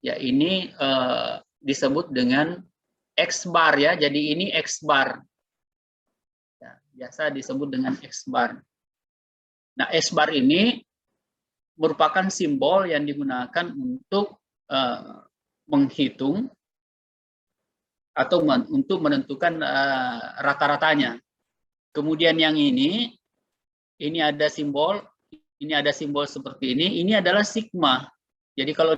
Ya, ini disebut dengan X bar ya. Jadi ini X bar. Ya, biasa disebut dengan X bar. Nah, X bar ini merupakan simbol yang digunakan untuk menghitung atau untuk menentukan rata-ratanya. Kemudian yang ini ada simbol, seperti ini adalah sigma. Jadi kalau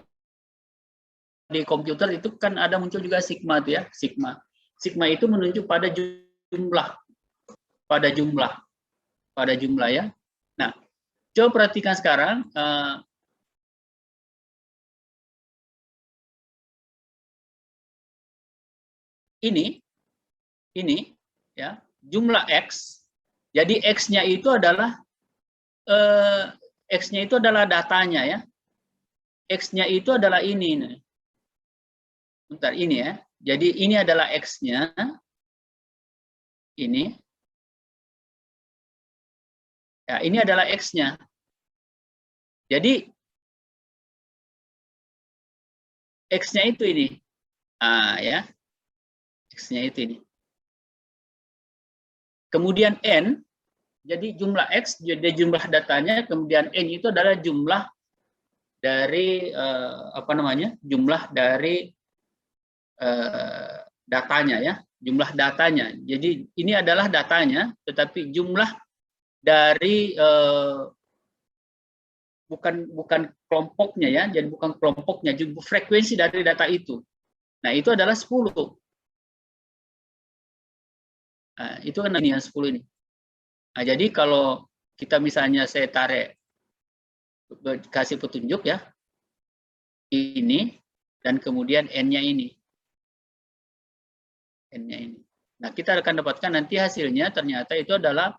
di komputer itu kan ada muncul juga sigma tuh ya, sigma. Sigma itu menunjuk pada jumlah ya. Nah, coba perhatikan sekarang ini ya, jumlah X. Jadi X-nya itu adalah datanya ya. X-nya itu adalah ini. Bentar, ini ya. Jadi ini adalah X-nya. Ini. Ya, ini adalah X-nya. Jadi X-nya itu ini. Ya. X-nya itu ini. Kemudian N, jadi jumlah X, jadi jumlah datanya, kemudian N itu adalah jumlah dari jumlah dari datanya ya, jumlah datanya. Jadi ini adalah datanya, tetapi jumlah dari bukan kelompoknya ya, jadi bukan kelompoknya, frekuensi dari data itu. Nah, itu adalah 10. Nah, itu kan ini yang 10 ini. Nah, jadi kalau kita misalnya saya tarik, kasih petunjuk ya, ini, dan kemudian N-nya ini. N-nya ini. Nah, kita akan dapatkan nanti hasilnya ternyata itu adalah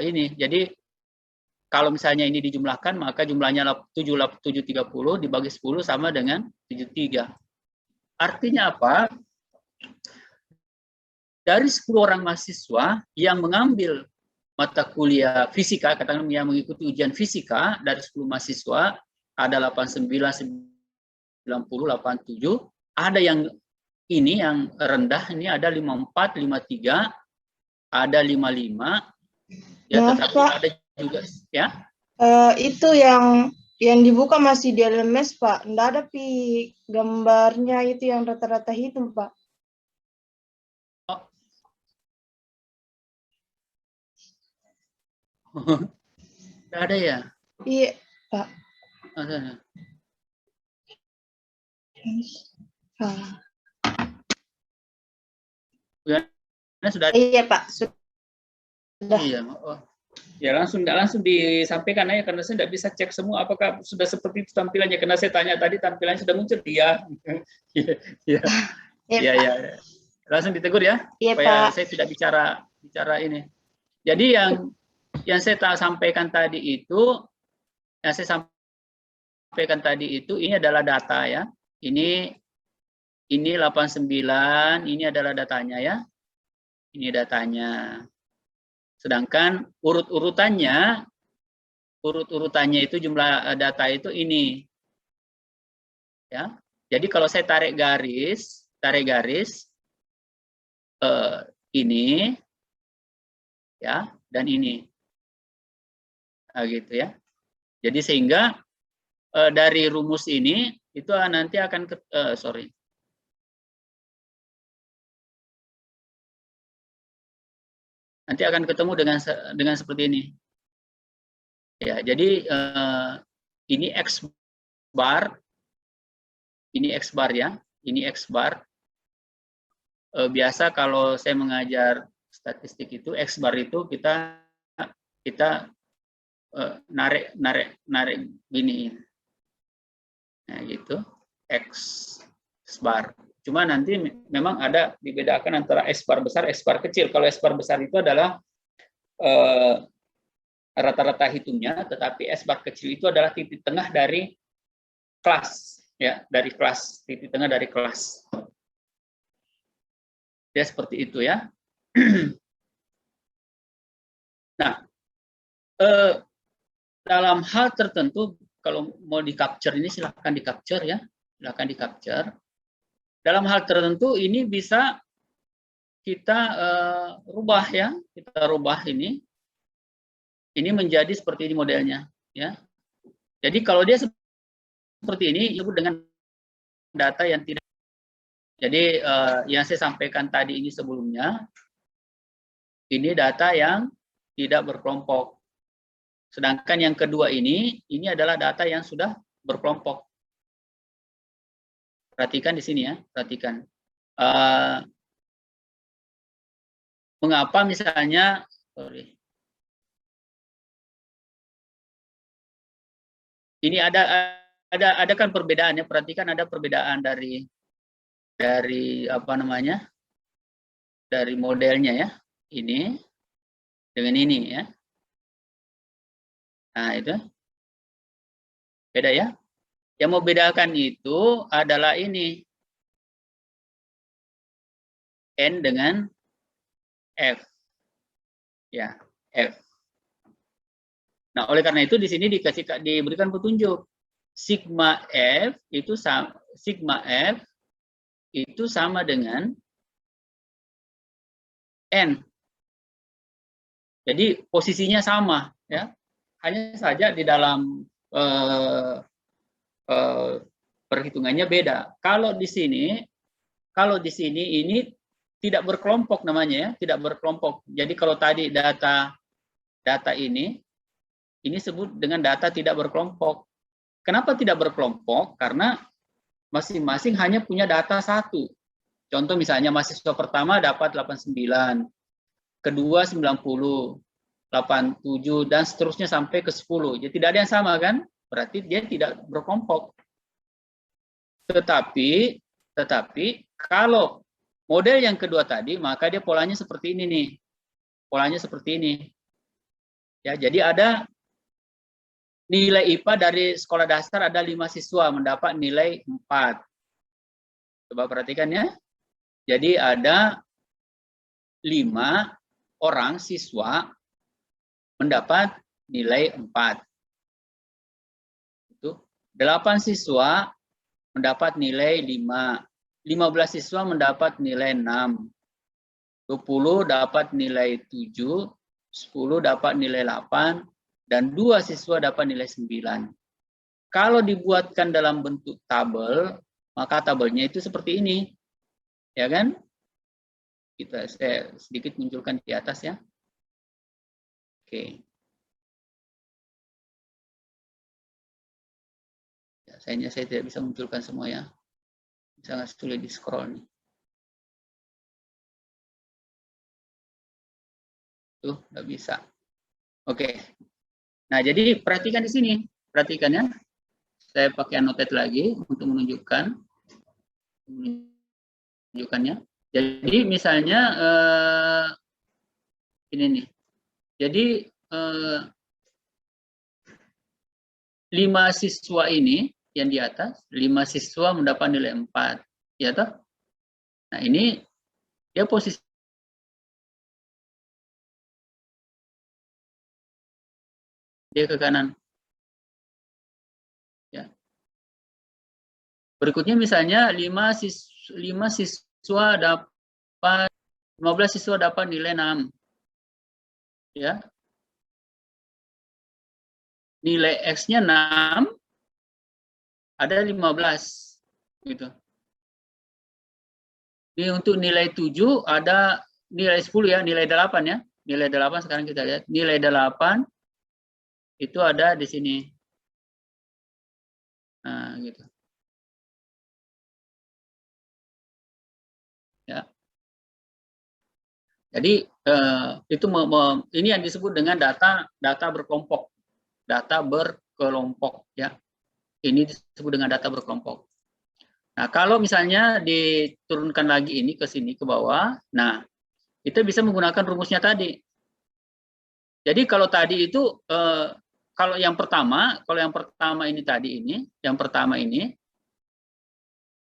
ini. Jadi, kalau misalnya ini dijumlahkan, maka jumlahnya 730 dibagi 10 sama dengan 73. Artinya apa? Dari 10 orang mahasiswa yang mengambil mata kuliah fisika, katakan yang mengikuti ujian fisika, dari 10 mahasiswa, ada 89, 90, 87, ada yang ini yang rendah, ini ada 54, 53, ada 55, ya, tetapi Pak, ada juga, ya. Itu yang dibuka masih di LMS, Pak. Nggak ada gambarnya itu yang rata-rata hitung, Pak. Nggak ada ya? Iya, Pak. Sudah. Iya, Pak. Sudah. Iya. Ya, langsung disampaikan aja, karena saya tidak bisa cek semua apakah sudah seperti itu tampilannya, karena saya tanya tadi tampilannya sudah muncul. Iya. Iya. Langsung ditegur ya, supaya Pak. saya tidak bicara ini. Jadi yang saya sampaikan tadi itu, ini adalah data ya. Ini 89, ini adalah datanya ya. Ini datanya. Sedangkan urutannya itu jumlah data itu ini. Ya. Jadi kalau saya tarik garis ini ya, dan ini. Nah, gitu ya. Jadi sehingga dari rumus ini itu nanti akan nanti akan ketemu dengan seperti ini. Ya, jadi ini X bar ya, ini X bar. Biasa kalau saya mengajar statistik itu X bar itu kita narik gini. Nah, gitu. X bar. Cuma nanti memang ada dibedakan antara S bar besar, S bar kecil. Kalau S bar besar itu adalah rata-rata hitungnya, tetapi S bar kecil itu adalah titik tengah dari kelas, ya, dari kelas, titik tengah dari kelas. Ya, seperti itu ya. Nah, dalam hal tertentu, kalau mau di capture ini silahkan di capture ya. Silakan di capture. Dalam hal tertentu ini bisa kita rubah ya, kita rubah ini menjadi seperti ini modelnya ya. Jadi kalau dia seperti ini disebut dengan data yang tidak. Jadi yang saya sampaikan tadi ini sebelumnya, ini data yang tidak berkelompok. Sedangkan yang kedua ini adalah data yang sudah berkelompok. Perhatikan di sini ya, perhatikan. Mengapa misalnya, ini ada kan perbedaannya. Perhatikan ada perbedaan dari apa namanya, dari modelnya ya, ini dengan ini ya. Nah itu beda ya. Yang mau bedakan itu adalah ini N dengan F ya, F. Nah oleh karena itu di sini diberikan petunjuk sigma F itu sama dengan N. Jadi posisinya sama ya. Hanya saja di dalam perhitungannya beda. Kalau di sini ini tidak berkelompok namanya ya, tidak berkelompok. Jadi kalau tadi data ini disebut dengan data tidak berkelompok. Kenapa tidak berkelompok? Karena masing-masing hanya punya data satu. Contoh misalnya mahasiswa pertama dapat 89, kedua 90, 87 dan seterusnya sampai ke 10. Jadi tidak ada yang sama kan? Berarti dia tidak berkelompok. Tetapi kalau model yang kedua tadi, maka dia polanya seperti ini nih. Polanya seperti ini. Ya, jadi ada nilai IPA dari sekolah dasar ada 5 siswa mendapat nilai 4. Coba perhatikan ya. Jadi ada 5 orang siswa mendapat nilai 4. Itu 8 siswa mendapat nilai 5. 15 siswa mendapat nilai 6. 20 dapat nilai 7, 10 dapat nilai 8, dan 2 siswa dapat nilai 9. Kalau dibuatkan dalam bentuk tabel, maka tabelnya itu seperti ini. Ya kan? Saya sedikit munculkan di atas ya. Oke. Ya, saya tidak bisa munculkan semua ya. Sangat sulit di scroll nih. Tuh, nggak bisa. Oke. Nah, jadi perhatikan di sini. Perhatikan ya. Saya pakai annotate lagi untuk menunjukkannya. Jadi misalnya ini nih. Jadi 5 siswa ini yang di atas, 5 siswa mendapat nilai 4. Ya toh? Nah, ini dia posisi dia ke kanan. Ya. Berikutnya misalnya 15 siswa dapat 15 siswa dapat nilai 6. Ya. Nilai X-nya 6 ada 15 gitu. Ini untuk nilai 7 ada nilai 10 ya, nilai 8 ya. Nilai 8 sekarang kita lihat. Nilai 8 itu ada di sini. Nah, gitu. Ya. Jadi itu ini yang disebut dengan data berkelompok. Data berkelompok ya. Ini disebut dengan data berkelompok. Nah, kalau misalnya diturunkan lagi ini ke sini ke bawah, nah kita bisa menggunakan rumusnya tadi. Jadi kalau tadi itu kalau yang pertama ini tadi ini, yang pertama ini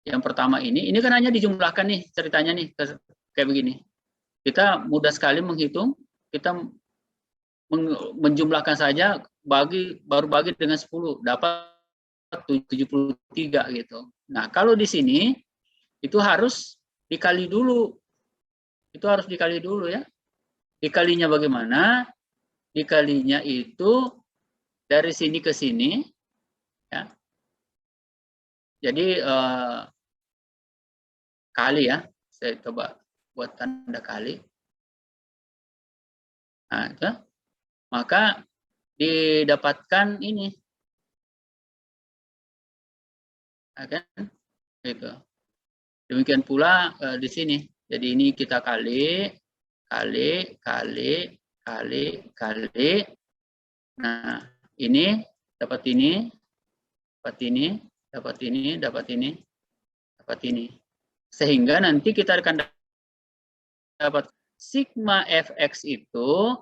kan hanya dijumlahkan nih ceritanya nih kayak begini. Kita mudah sekali menghitung, kita menjumlahkan saja baru bagi dengan 10 dapat 73 gitu. Nah, kalau di sini itu harus dikali dulu. Itu harus dikali dulu ya. Dikalinya bagaimana? Dikalinya itu dari sini ke sini ya. Jadi kali ya. Saya coba buat tanda kali. Nah, itu. Maka didapatkan ini. Nah, kan? Gitu. Demikian pula di sini. Jadi ini kita kali. Nah, ini dapat ini, dapat ini, dapat ini, dapat ini, dapat ini. Sehingga nanti kita akan dapat sigma fx itu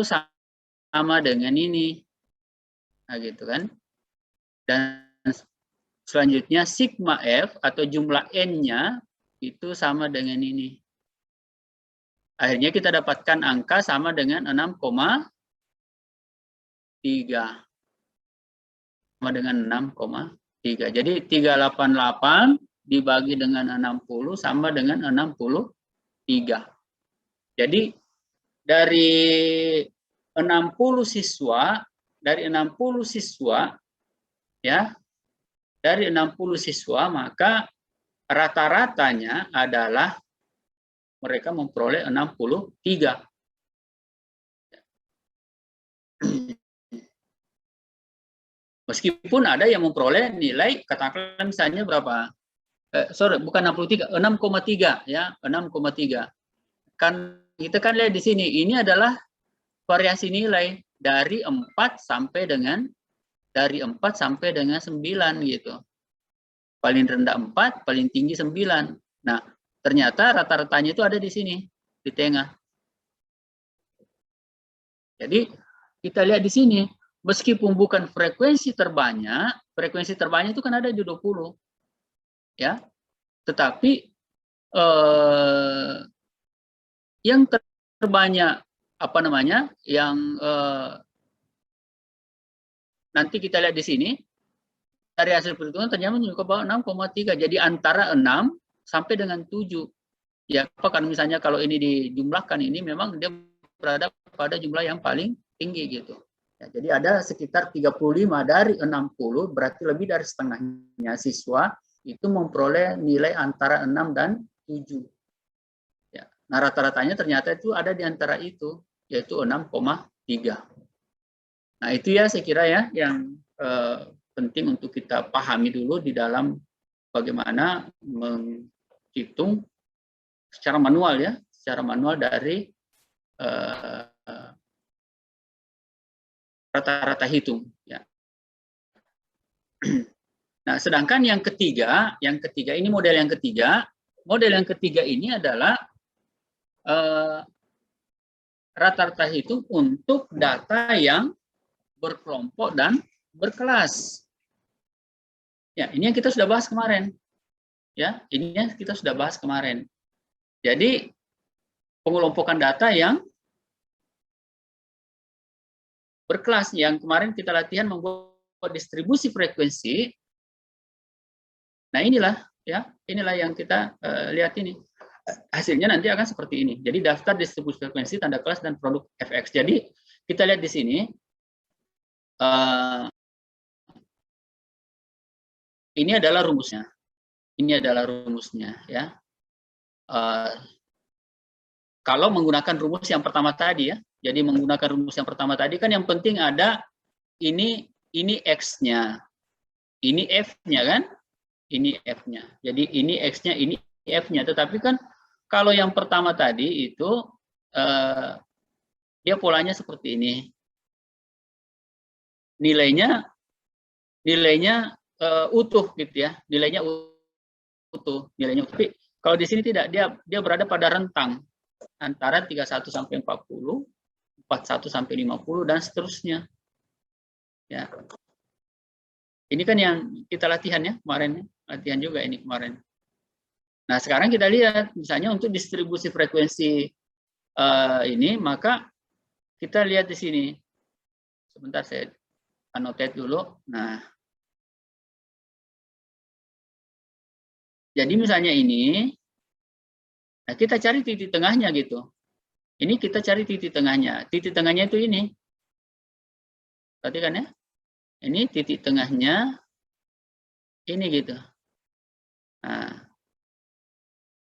sama dengan ini. Nah, gitu kan. Dan selanjutnya sigma f atau jumlah n-nya itu sama dengan ini. Akhirnya kita dapatkan angka sama dengan 6,3. Sama dengan 6,3. Jadi 388 dibagi dengan 60 sama dengan 63. Jadi dari 60 siswa, ya, dari 60 siswa maka rata-ratanya adalah mereka memperoleh 63. Meskipun ada yang memperoleh nilai, katakanlah misalnya berapa? Bukan 63, 6,3 ya, 6,3. Kan kita kan lihat di sini, ini adalah variasi nilai dari 4 sampai dengan 9 gitu. Paling rendah 4, paling tinggi 9. Nah, ternyata rata-ratanya itu ada di sini, di tengah. Jadi kita lihat di sini, meskipun bukan frekuensi terbanyak itu kan ada di 20. Ya. Tetapi yang terbanyak apa namanya? Yang nanti kita lihat di sini dari hasil perhitungan ternyata menunjukkan bahwa 6,3. Jadi antara 6 sampai dengan 7. Ya, karena misalnya kalau ini dijumlahkan ini memang dia berada pada jumlah yang paling tinggi gitu. Ya, jadi ada sekitar 35 dari 60, berarti lebih dari setengahnya siswa itu memperoleh nilai antara 6 dan 7. Ya. Nah, rata-ratanya ternyata itu ada di antara itu, yaitu 6,3. Nah, itu ya saya kira ya yang penting untuk kita pahami dulu di dalam bagaimana menghitung secara manual ya, secara manual dari rata-rata hitung ya. Nah, sedangkan yang ketiga ini model yang ketiga ini adalah rata-rata hitung untuk data yang berkelompok dan berkelas. Ya, ini yang kita sudah bahas kemarin. Ya, ini yang kita sudah bahas kemarin. Jadi pengelompokan data yang berkelas yang kemarin kita latihan membuat distribusi frekuensi. Nah, inilah yang kita lihat ini. Hasilnya nanti akan seperti ini. Jadi daftar distribusi frekuensi, tanda kelas dan produk fx. Jadi kita lihat di sini ini adalah rumusnya. Ini adalah rumusnya ya. Kalau menggunakan rumus yang pertama tadi ya. Jadi menggunakan rumus yang pertama tadi kan yang penting ada ini X-nya. Ini F-nya kan? Ini F-nya. Jadi ini X-nya, ini F-nya. Tetapi kan kalau yang pertama tadi itu dia polanya seperti ini. Nilainya utuh gitu ya. Nilainya utuh. Tapi kalau di sini tidak, dia berada pada rentang antara 31 sampai 40, 41 sampai 50 dan seterusnya. Ya. Ini kan yang kita latihan ya kemarin, latihan juga ini kemarin. Nah, sekarang kita lihat misalnya untuk distribusi frekuensi ini, maka kita lihat di sini. Sebentar saya annotate dulu. Nah, Jadi misalnya ini, nah kita cari titik tengahnya gitu. Ini kita cari titik tengahnya. Titik tengahnya itu ini. Perhatikan ya. Ini titik tengahnya, ini gitu. Nah,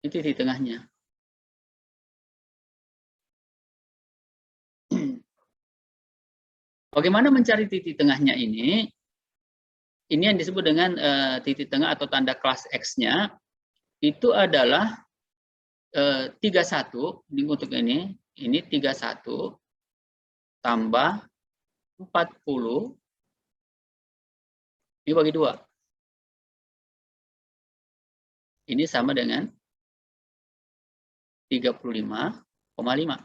ini titik tengahnya. Bagaimana mencari titik tengahnya ini? Ini yang disebut dengan titik tengah atau tanda kelas X-nya. Itu adalah 31, ini untuk ini 31 tambah 40 dibagi 2. Ini sama dengan 35,5.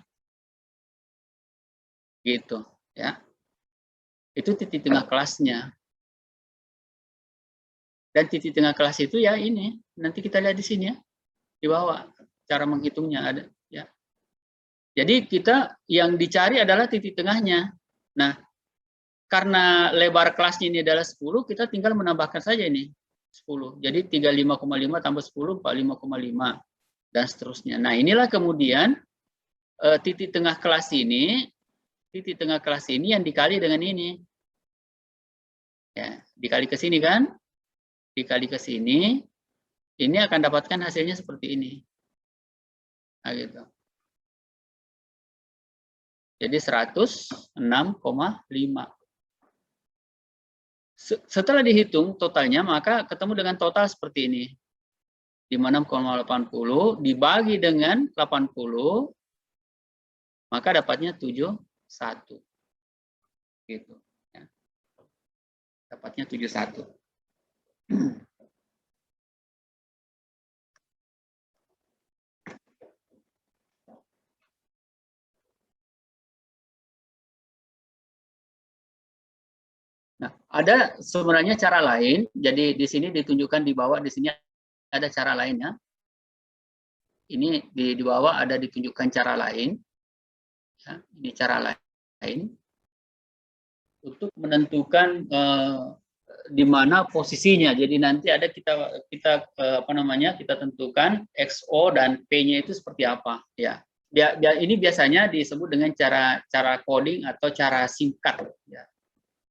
Gitu, ya. Itu titik tengah kelasnya. Dan titik tengah kelas itu ya ini, nanti kita lihat di sini ya. Di bawah cara menghitungnya ada ya. Jadi kita yang dicari adalah titik tengahnya. Nah, karena lebar kelasnya ini adalah 10, kita tinggal menambahkan saja ini 10. Jadi 35,5 tambah 10 45,5 dan seterusnya. Nah, inilah kemudian titik tengah kelas ini yang dikali dengan ini. Ya, dikali ke sini kan? Dikali ke sini, ini akan dapatkan hasilnya seperti ini. Nah, gitu. Jadi 106,5. Setelah dihitung totalnya, maka ketemu dengan total seperti ini. 56,80 dibagi dengan 80, maka dapatnya 71. Gitu. Ya. Dapatnya 71. Nah, ada sebenarnya cara lain. Jadi di sini ditunjukkan di bawah, di sini ada cara lainnya. Ini di bawah ada ditunjukkan cara lain. Ya, ini cara lain untuk menentukan di mana posisinya. Jadi nanti ada kita tentukan XO dan P-nya itu seperti apa. Ya, ini biasanya disebut dengan cara coding atau cara singkat. Ya.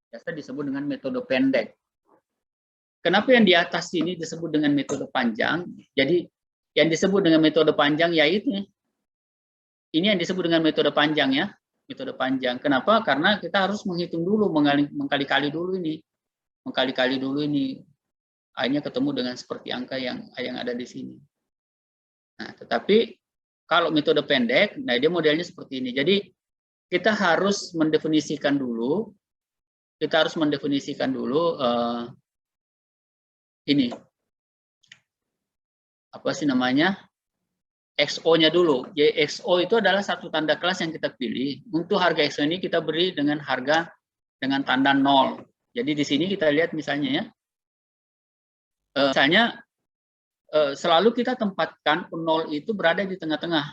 Biasa disebut dengan metode pendek. Kenapa yang di atas ini disebut dengan metode panjang? Jadi yang disebut dengan metode panjang yaitu ini yang disebut dengan metode panjang ya, metode panjang. Kenapa? Karena kita harus menghitung dulu, mengkali-kali dulu ini, akhirnya ketemu dengan seperti angka yang ada di sini. Nah, tetapi kalau metode pendek, nah dia modelnya seperti ini. Jadi kita harus mendefinisikan dulu. Ini apa sih namanya, XO-nya dulu. Jadi XO itu adalah satu tanda kelas yang kita pilih. Untuk harga XO ini kita beri dengan harga dengan tanda 0. Jadi di sini kita lihat misalnya ya, misalnya selalu kita tempatkan 0 itu berada di tengah-tengah.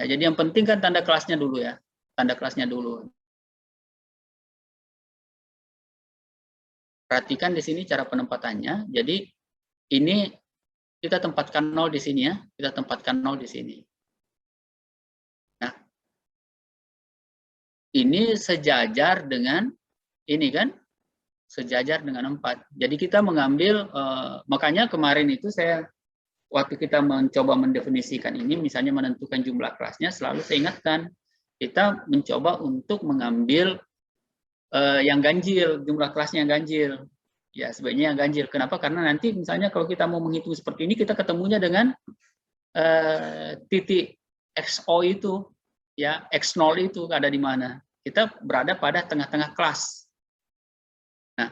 Ya, jadi yang penting kan tanda kelasnya dulu ya, tanda kelasnya dulu. Perhatikan di sini cara penempatannya. Jadi ini kita tempatkan 0 di sini ya. Kita tempatkan 0 di sini. Nah, ini sejajar dengan ini kan? Sejajar dengan 4. Jadi kita mengambil, makanya kemarin itu waktu kita mencoba mendefinisikan ini, misalnya menentukan jumlah kelasnya, selalu saya ingatkan, kita mencoba untuk mengambil yang ganjil, jumlah kelasnya yang ganjil. Ya, sebaiknya yang ganjil. Kenapa? Karena nanti misalnya kalau kita mau menghitung seperti ini, kita ketemunya dengan titik XO itu, ya, X0 itu ada di mana. Kita berada pada tengah-tengah kelas. Nah,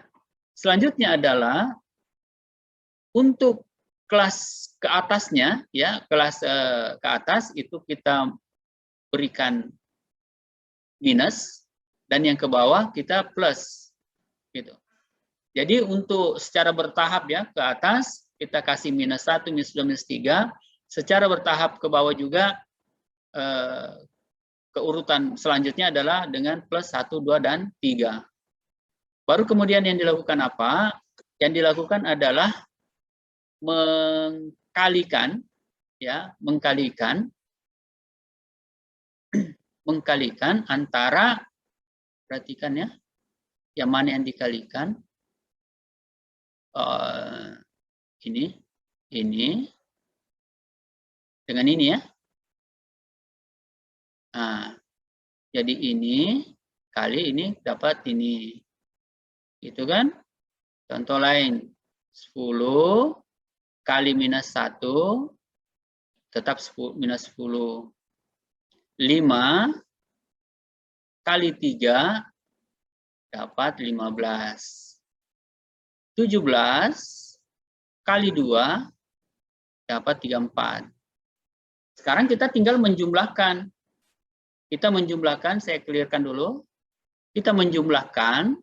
selanjutnya adalah untuk kelas ke atasnya, ya, kelas ke atas itu kita berikan minus, dan yang ke bawah kita plus, gitu. Jadi untuk secara bertahap ya, ke atas kita kasih minus 1, minus 2, minus 3. Secara bertahap ke bawah juga keurutan selanjutnya adalah dengan plus 1, 2, dan 3. Baru kemudian yang dilakukan apa? Yang dilakukan adalah mengkalikan, ya, mengkalikan antara, perhatikan ya, yang mana yang dikalikan, ini dengan ini ya. Nah, jadi ini kali ini dapat ini, gitu kan? Contoh lain, 10 kali minus 1 tetap minus 10. 5 kali 3 dapat 15. 17 kali 2 dapat 34. Sekarang kita tinggal menjumlahkan. Kita menjumlahkan, saya clearkan dulu. Kita menjumlahkan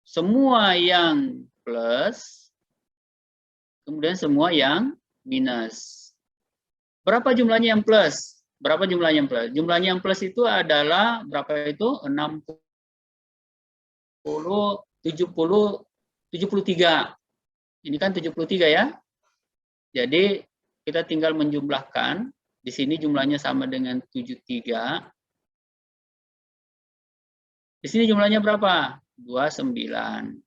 semua yang plus, kemudian semua yang minus. Berapa jumlahnya yang plus? Berapa jumlahnya yang plus? Jumlahnya yang plus itu adalah berapa itu? 60, 70, 73. Ini kan 73 ya. Jadi kita tinggal menjumlahkan. Di sini jumlahnya sama dengan 73. Di sini jumlahnya berapa? 29.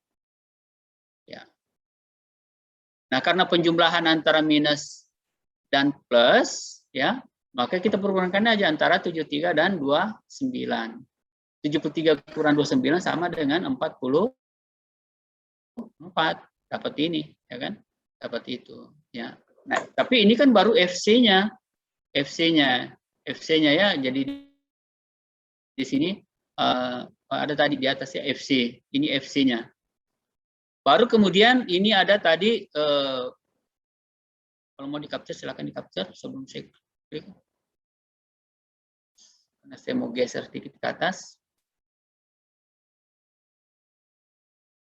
Ya. Nah, karena penjumlahan antara minus dan plus, ya, maka kita perkurangkan aja antara 73 dan 29. 73 kurang 29 sama dengan 44. Dapat ini, ya kan? Dapat itu, ya. Nah, tapi ini kan baru FC-nya. FC-nya ya. Jadi di sini ada tadi di atasnya FC. Ini FC-nya. Baru kemudian ini ada tadi kalau mau di-capture silakan di-capture sebelum saya klik. Karena saya mau geser sedikit ke atas.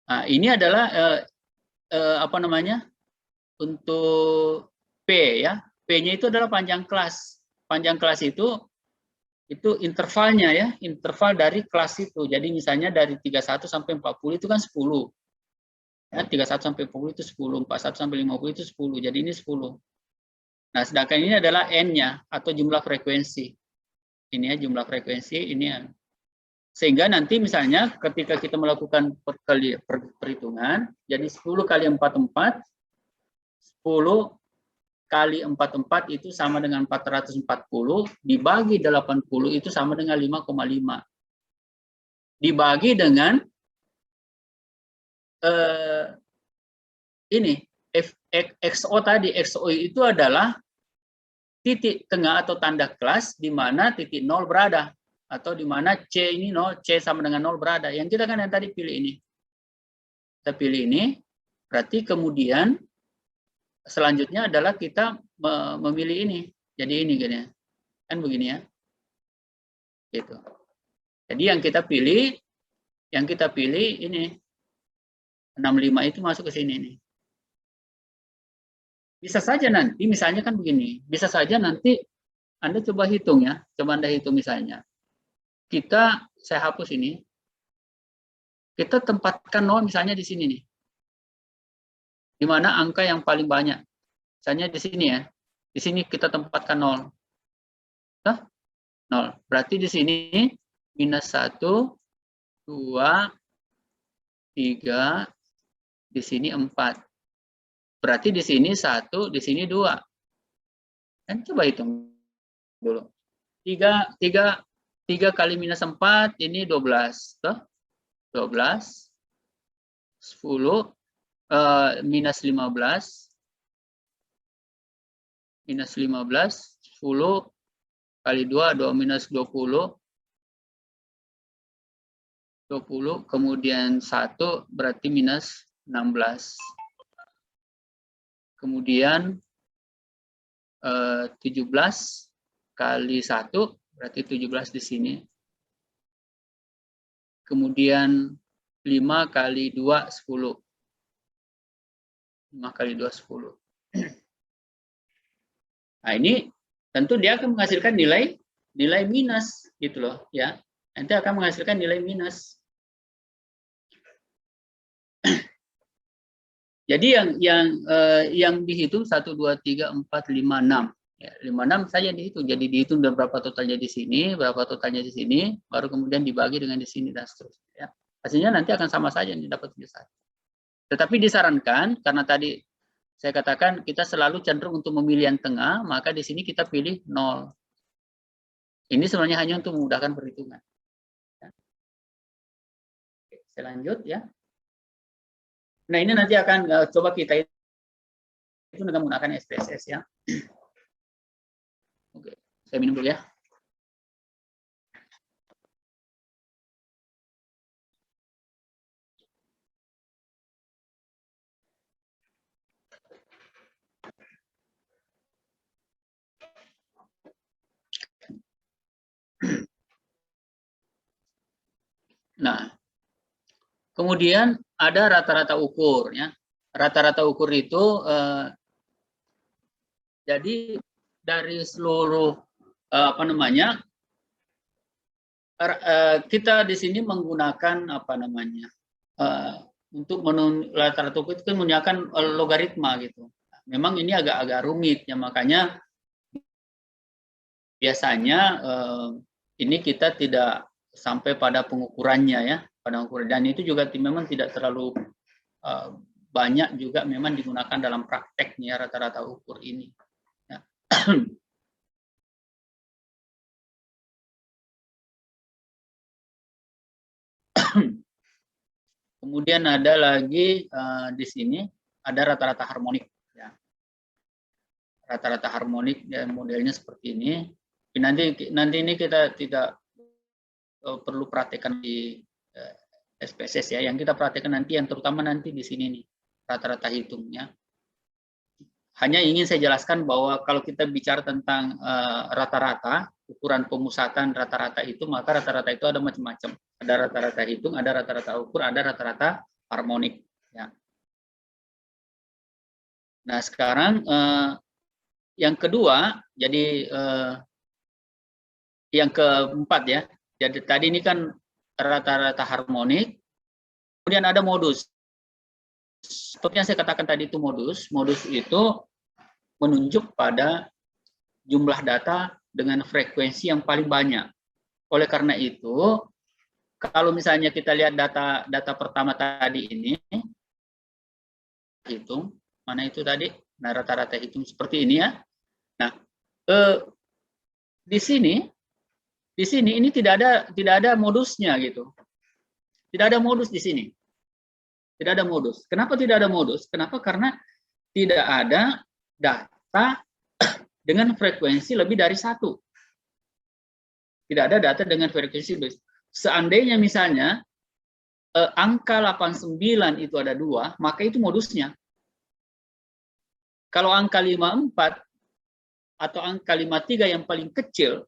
Nah, ini adalah apa namanya? Untuk P ya. P-nya itu adalah panjang kelas. Panjang kelas itu intervalnya ya, interval dari kelas itu. Jadi misalnya dari 31 sampai 40 itu kan 10. Ya, 31 sampai 40 itu 10, 41 sampai 50 itu 10. Jadi ini 10. Nah, sedangkan ini adalah N-nya atau jumlah frekuensi. Ini ya jumlah frekuensi, ini ya. Sehingga nanti misalnya ketika kita melakukan perhitungan, jadi 10 kali 44, 10 kali 44 itu sama dengan 440, dibagi 80 itu sama dengan 5,5. Dibagi dengan ini, XO tadi, XO itu adalah titik tengah atau tanda kelas di mana titik 0 berada. Atau di mana C ini 0, C sama dengan 0 berada. Yang kita kan yang tadi pilih ini. Kita pilih ini, berarti kemudian selanjutnya adalah kita memilih ini. Jadi ini kan begini ya. Gitu. Jadi yang kita pilih ini 65 itu masuk ke sini nih. Bisa saja nanti misalnya kan begini, bisa saja nanti Anda coba hitung ya, coba Anda hitung misalnya. Saya hapus ini. Kita tempatkan 0 misalnya di sini nih. Di mana angka yang paling banyak. Misalnya di sini ya. Di sini kita tempatkan 0. 0. Berarti di sini minus 1, 2, 3, di sini 4. Berarti di sini 1, di sini 2. Kan coba hitung dulu. 3 kali minus 4, ini 12. 12. 10. Minus 15. Minus 15. 10 kali 2, 2 minus 20. 20, kemudian 1 berarti minus 16. Kemudian 17 kali 1 berarti 17 di sini. Kemudian 5 kali 2, 10. 5 kali 2, 10. Nah, ini tentu dia akan menghasilkan nilai minus gitu loh ya. Nanti akan menghasilkan nilai minus. Jadi yang dihitung 1, 2, 3, 4, 5, 6. Ya, 5, 6 saja dihitung. Jadi dihitung berapa totalnya di sini, berapa totalnya di sini, baru kemudian dibagi dengan di sini dan seterusnya. Ya. Hasilnya nanti akan sama saja yang didapat 71. Tetapi disarankan, karena tadi saya katakan kita selalu cenderung untuk memilih yang tengah, maka di sini kita pilih 0. Ini sebenarnya hanya untuk memudahkan perhitungan. Ya. Oke, saya lanjut ya. Nah ini nanti akan coba kita itu dengan menggunakan SPSS ya. Oke, saya minum dulu ya. Nah, kemudian ada rata-rata ukur ya. Rata-rata ukur itu jadi dari seluruh apa namanya, kita di sini menggunakan apa namanya, untuk rata-rata ukur itu kan menggunakan logaritma gitu. Memang ini agak rumit ya, makanya biasanya ini kita tidak sampai pada pengukurannya ya, pada ukuran, dan itu juga memang tidak terlalu banyak juga memang digunakan dalam prakteknya rata-rata ukur ini. Ya. Kemudian ada lagi di sini ada rata-rata harmonik. Ya. Rata-rata harmonik dan modelnya seperti ini. Nanti ini kita tidak perlu praktekkan di SPSS ya. Yang kita praktekkan nanti yang terutama nanti di sini nih rata-rata hitungnya. Hanya ingin saya jelaskan bahwa kalau kita bicara tentang rata-rata, ukuran pemusatan rata-rata itu, maka rata-rata itu ada macam-macam. Ada rata-rata hitung, ada rata-rata ukur, ada rata-rata harmonik. Ya. Nah sekarang yang kedua, jadi yang keempat ya. Jadi tadi ini kan rata-rata harmonik, kemudian ada modus. Seperti yang saya katakan tadi itu modus. Modus itu menunjuk pada jumlah data dengan frekuensi yang paling banyak. Oleh karena itu, kalau misalnya kita lihat data pertama tadi ini, hitung mana itu tadi, nah rata-rata hitung seperti ini ya. Nah, di sini ini tidak ada modusnya gitu. Tidak ada modus di sini. Tidak ada modus. Kenapa tidak ada modus? Kenapa? Karena tidak ada data dengan frekuensi lebih dari 1. Tidak ada data dengan frekuensi lebih. Seandainya misalnya angka 89 itu ada 2, maka itu modusnya. Kalau angka 54 atau angka 53 yang paling kecil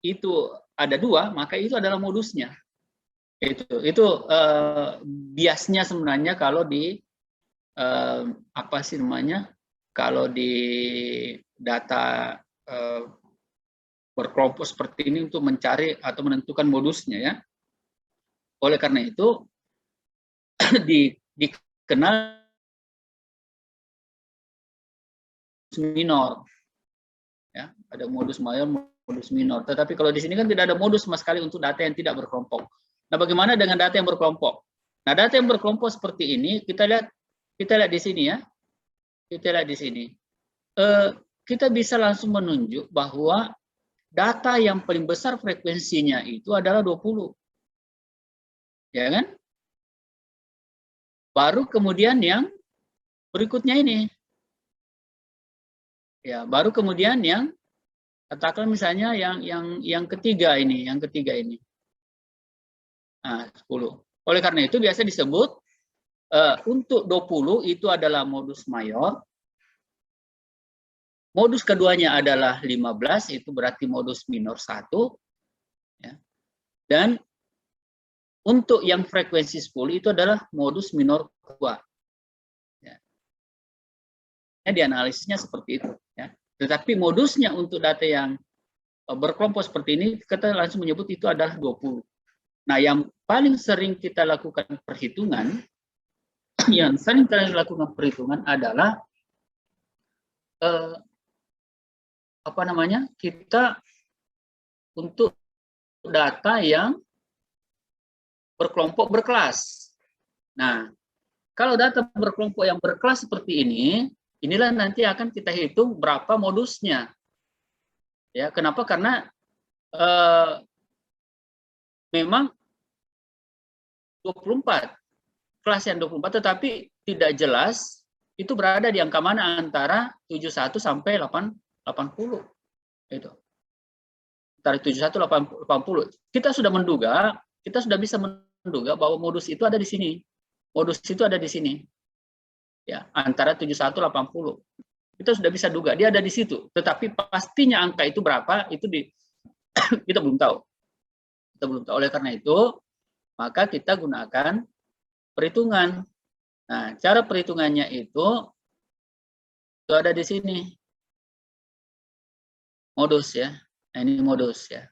itu ada 2, maka itu adalah modusnya. Itu biasnya sebenarnya kalau di apa sih namanya, kalau di data berkelompok seperti ini untuk mencari atau menentukan modusnya ya. Oleh karena itu dikenal minor ya, ada modus mayor, modus minor. Tetapi kalau di sini kan tidak ada modus sama sekali untuk data yang tidak berkelompok. Nah, bagaimana dengan data yang berkelompok? Nah, data yang berkelompok seperti ini kita lihat di sini ya. Kita lihat di sini. Kita bisa langsung menunjuk bahwa data yang paling besar frekuensinya itu adalah 20. Ya kan? Baru kemudian yang berikutnya ini. Ya, baru kemudian yang katakan misalnya yang ketiga ini, Nah, 10. Oleh karena itu biasa disebut untuk 20 itu adalah modus mayor. Modus keduanya adalah 15, itu berarti modus minor 1. Ya. Dan untuk yang frekuensi 10 itu adalah modus minor 2. Ya. Dianalisisnya seperti itu. Ya. Tetapi modusnya untuk data yang berkelompok seperti ini, kita langsung menyebut itu adalah 20. Nah, yang paling sering kita lakukan perhitungan yang sering kali dilakukan perhitungan adalah apa namanya, kita untuk data yang berkelompok berkelas. Nah, kalau data berkelompok yang berkelas seperti ini, inilah nanti akan kita hitung berapa modusnya. Ya, kenapa? Karena memang 24 kelas yang 24, tetapi tidak jelas itu berada di angka mana antara 71 sampai 80. Itu. Antara 71 80. Kita sudah bisa menduga bahwa modus itu ada di sini. Modus itu ada di sini. Ya, antara 71 80. Kita sudah bisa duga dia ada di situ. Tetapi pastinya angka itu berapa itu kita belum tahu. Kita belum tahu. Oleh karena itu, maka kita gunakan perhitungan. Nah, cara perhitungannya itu ada di sini. Modus ya. Nah, ini modus ya.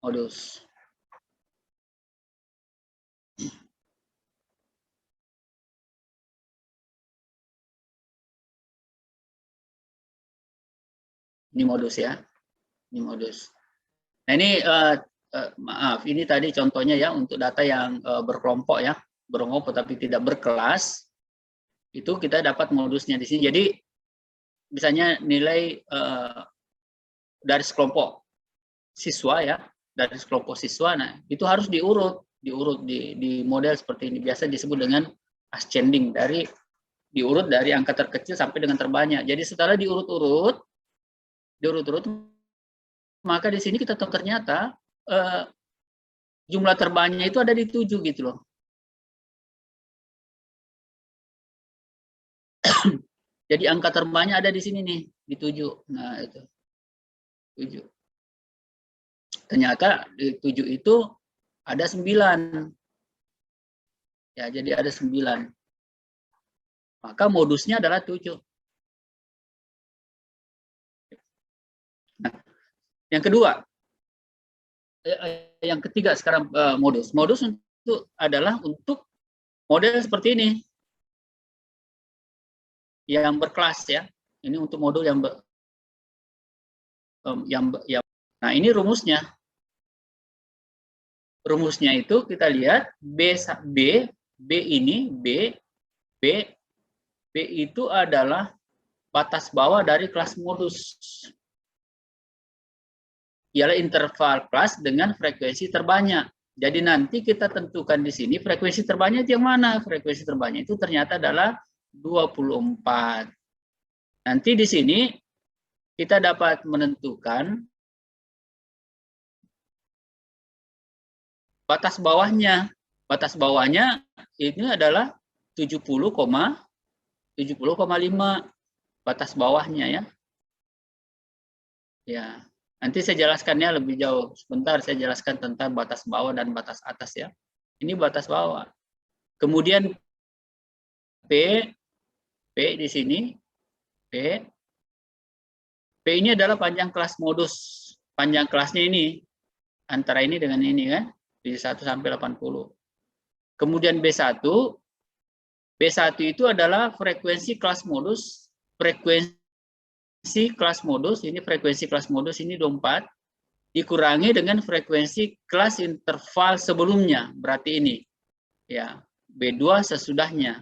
Modus. Ini modus ya. Ini modus. Nah, ini maaf, ini tadi contohnya ya untuk data yang berkelompok ya, berkelompok tapi tidak berkelas. Itu kita dapat modusnya di sini. Jadi misalnya nilai dari sekelompok siswa ya, dari sekelompok siswa, nah itu harus diurut di model seperti ini, biasa disebut dengan ascending, diurut dari angka terkecil sampai dengan terbanyak. Jadi setelah diurut-urut, maka di sini kita tahu ternyata jumlah terbanyak itu ada di 7 gitu loh. Jadi angka terbanyak ada di sini nih, di 7. Nah, itu. 7. Ternyata di 7 itu ada 9. Ya, jadi ada 9. Maka modusnya adalah 7. Nah, yang kedua, yang ketiga sekarang modus. Modus adalah untuk model seperti ini. Yang berkelas ya. Ini untuk modul yang nah, ini rumusnya. Rumusnya itu kita lihat B itu adalah batas bawah dari kelas modus. Ialah interval kelas dengan frekuensi terbanyak. Jadi nanti kita tentukan di sini frekuensi terbanyak itu yang mana? Frekuensi terbanyak itu ternyata adalah 24. Nanti di sini kita dapat menentukan batas bawahnya. Batas bawahnya ini adalah 70,5 batas bawahnya ya. Ya, nanti saya jelaskannya lebih jauh. Sebentar saya jelaskan tentang batas bawah dan batas atas ya. Ini batas bawah. Kemudian P di sini P ini adalah panjang kelas modus. Panjang kelasnya ini antara ini dengan ini kan, di 1 sampai 80. Kemudian B1 itu adalah frekuensi kelas modus, kelas modus ini 24 dikurangi dengan frekuensi kelas interval sebelumnya, berarti ini ya, B2 sesudahnya.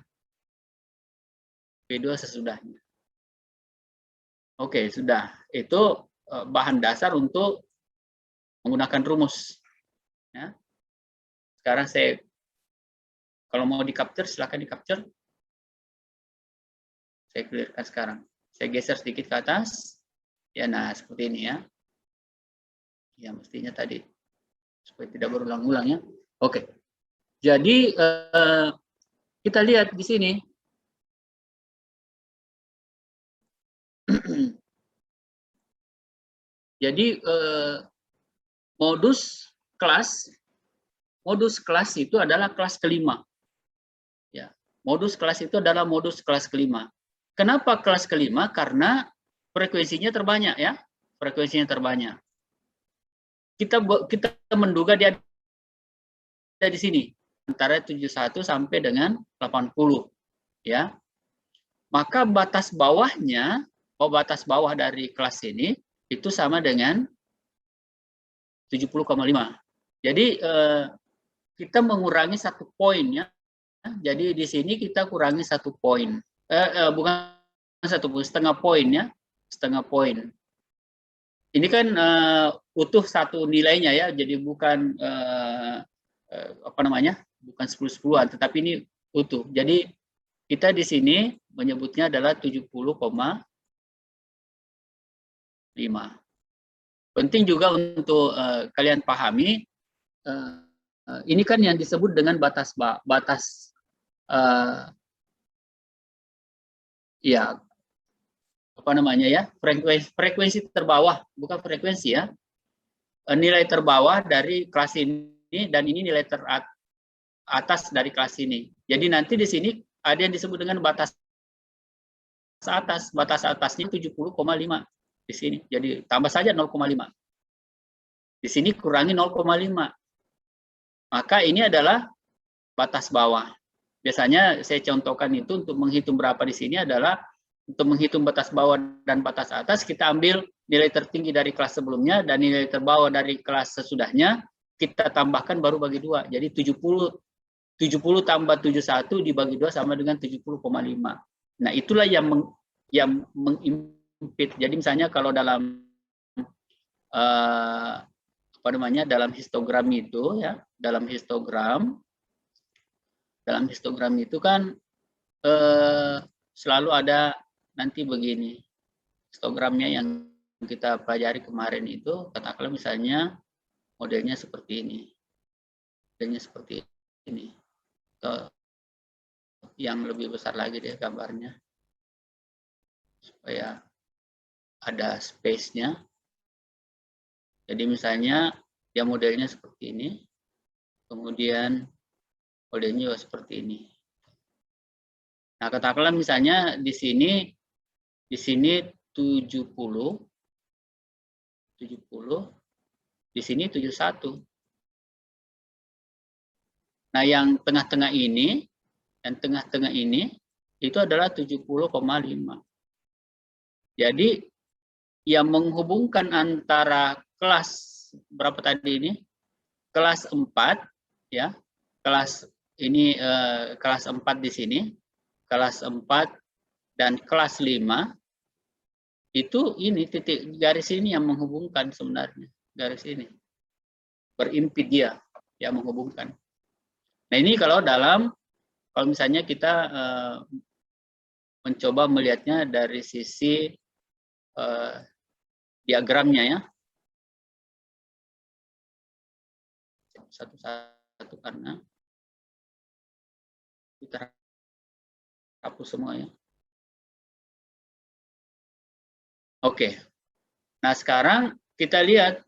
Oke, sudah. Itu bahan dasar untuk menggunakan rumus ya. Sekarang saya kalau mau di capture silakan di capture. Saya clearkan sekarang. Saya geser sedikit ke atas. Ya, nah seperti ini ya. Ya, mestinya tadi supaya tidak berulang-ulang ya. Oke. Jadi kita lihat di sini. Jadi modus kelas itu adalah kelas kelima. Ya, modus kelas itu adalah modus kelas kelima. Kenapa kelas kelima? Karena frekuensinya terbanyak ya. Frekuensinya terbanyak. Kita menduga dia ada di sini. antara 71 sampai dengan 80 ya. Maka batas bawahnya, batas bawah dari kelas ini itu sama dengan 70,5. Jadi kita mengurangi 1 poin ya. Jadi di sini kita kurangi 1 poin. Bukan 1 poin, setengah poin ya, setengah poin. Ini kan utuh satu nilainya ya, jadi bukan apa namanya, bukan 10-10an, tetapi ini utuh. Jadi kita di sini menyebutnya adalah 70,5. Penting juga untuk kalian pahami, ini kan yang disebut dengan batas ya apa namanya ya, frekuensi terbawah, bukan frekuensi ya, nilai terbawah dari kelas ini, dan ini nilai teratas dari kelas ini. Jadi nanti di sini ada yang disebut dengan batas atas, batas atasnya 70,5 di sini. Jadi tambah saja 0,5. Di sini kurangi 0,5. Maka ini adalah batas bawah. Biasanya saya contohkan itu untuk menghitung berapa di sini adalah untuk menghitung batas bawah dan batas atas, kita ambil nilai tertinggi dari kelas sebelumnya dan nilai terbawah dari kelas sesudahnya, kita tambahkan baru bagi 2. Jadi 70 tambah 71 dibagi 2 sama dengan 70,5. Nah, itulah yang mengimpit. Jadi misalnya kalau dalam apa namanya, dalam histogram itu ya, dalam histogram itu kan selalu ada nanti begini, histogramnya yang kita pelajari kemarin itu, katakanlah misalnya modelnya seperti ini, atau yang lebih besar lagi deh gambarnya, supaya ada space-nya. Jadi misalnya dia modelnya seperti ini, kemudian modelnya juga seperti ini. Nah, katakanlah misalnya di sini 70, di sini 71. Nah, yang tengah-tengah ini, itu adalah 70,5. Jadi yang menghubungkan antara kelas berapa tadi ini? Kelas 4 ya. Kelas ini kelas 4 di sini. Kelas 4 dan kelas 5 itu ini titik garis ini yang menghubungkan sebenarnya, garis ini berimpit dia yang menghubungkan. Nah, ini kalau misalnya kita mencoba melihatnya dari sisi diagramnya ya, satu-satu karena kita hapus semua ya. Oke, nah sekarang kita lihat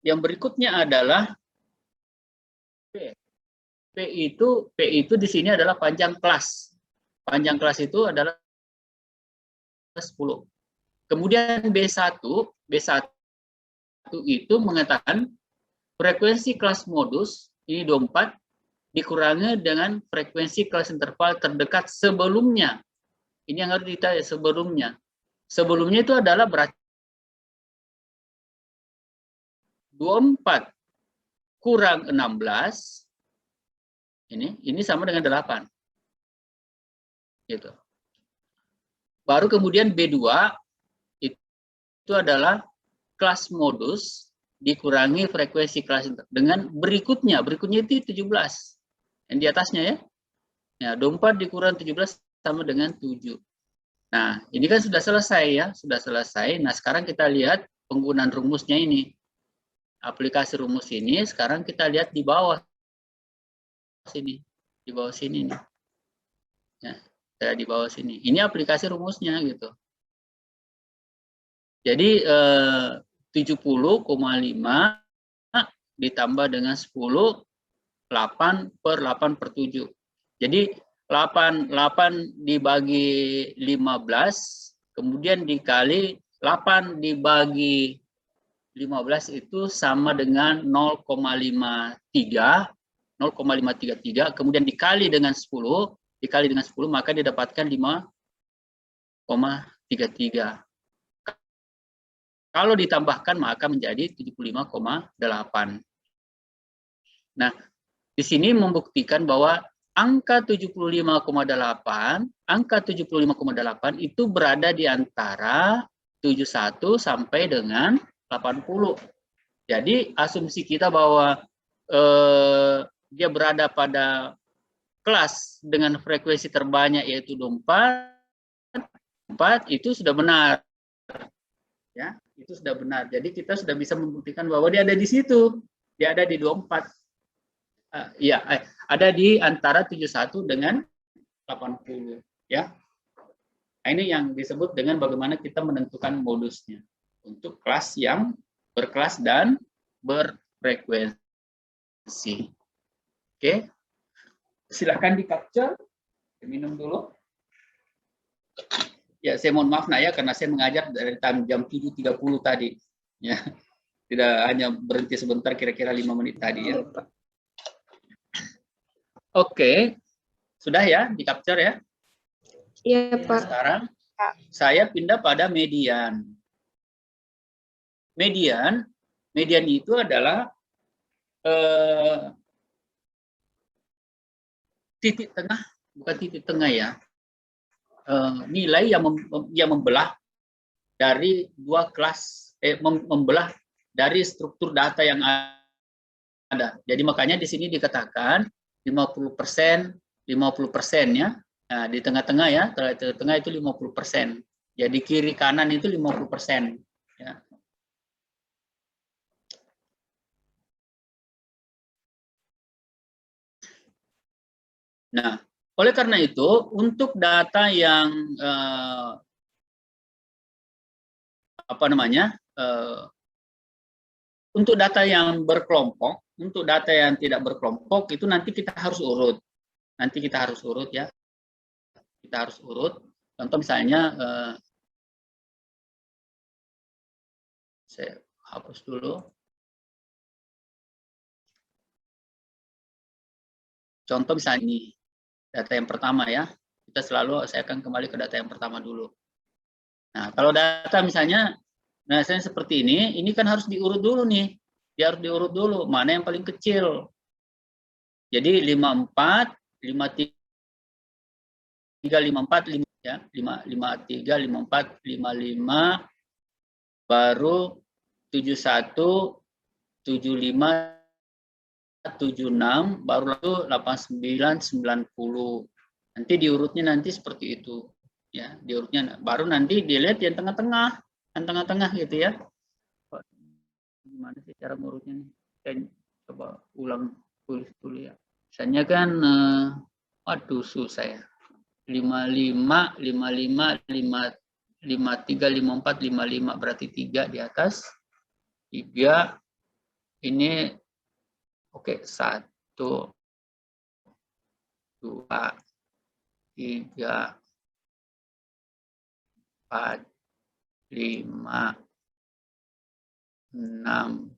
yang berikutnya adalah P. P itu di sini adalah panjang kelas. Panjang kelas itu adalah 10. Kemudian B1 itu mengatakan frekuensi kelas modus ini 24 dikurangi dengan frekuensi kelas interval terdekat sebelumnya. Ini yang harus ditanya sebelumnya. Sebelumnya itu adalah berarti 24 kurang 16, ini sama dengan 8. Gitu. Baru kemudian B2 itu adalah kelas modus dikurangi frekuensi kelas dengan berikutnya itu 17. Yang di atasnya ya. Ya, 24 dikurangi 17 sama dengan 7. Nah, ini kan sudah selesai ya, sudah selesai. Nah, sekarang kita lihat penggunaan rumusnya ini. Aplikasi rumus ini sekarang kita lihat di bawah sini. Di bawah sini nih. Ya, di bawah sini. Ini aplikasi rumusnya gitu. Jadi 70,5 ditambah dengan 10, 8/8/7. Jadi 8 dibagi 15, kemudian dikali 8 dibagi 15 itu sama dengan 0,53. 0,533, kemudian dikali dengan 10, maka didapatkan 5,33. Kalau ditambahkan maka menjadi 75,8. Nah, di sini membuktikan bahwa angka 75,8 itu berada di antara 71 sampai dengan 80. Jadi asumsi kita bahwa dia berada pada kelas dengan frekuensi terbanyak yaitu 24 itu sudah benar. Ya, itu sudah benar. Jadi kita sudah bisa membuktikan bahwa dia ada di situ. Dia ada di 24. Ada di antara 71 dengan 80, ya. Nah, ini yang disebut dengan bagaimana kita menentukan modusnya untuk kelas yang berkelas dan berfrekuensi. Oke. Silakan di-capture. Minum dulu. Ya, saya mohon maaf ya karena saya mengajar dari jam 7.30 tadi. Ya. Tidak hanya berhenti sebentar, kira-kira 5 menit tadi ya. Oke, sudah ya, di-capture ya? Iya, Pak. Sekarang saya pindah pada median. Median itu adalah titik tengah, bukan titik tengah ya. Nilai yang membelah dari dua kelas, membelah dari struktur data yang ada. Jadi makanya di sini dikatakan 50% ya. Nah, di tengah-tengah ya, tengah itu 50%. Jadi kiri kanan itu 50%. Ya. Nah, oleh karena itu, untuk data yang untuk data yang berkelompok, untuk data yang tidak berkelompok itu nanti kita harus urut. Nanti kita harus urut ya. Kita harus urut. Contoh misalnya, saya hapus dulu. Contoh misalnya ini, data yang pertama ya. Saya akan kembali ke data yang pertama dulu. Nah, kalau data misalnya, saya seperti ini kan harus diurut dulu nih. Dia harus diurut dulu, mana yang paling kecil. Jadi 54, 53, 54, 5 ya, 53, 54, 55, baru 71, 75, 76, baru lalu 89, 90. Nanti diurutnya nanti seperti itu. Ya, diurutnya baru nanti dilihat yang tengah-tengah, gitu ya. Gimana sih cara ngurutnya nih? Saya coba ulang tulis dulu ya. Misalnya kan aduh susah ya. 55, 55, 53, 54, 55 berarti 3 di atas. 3 ini oke, 1 2 3 4 5 6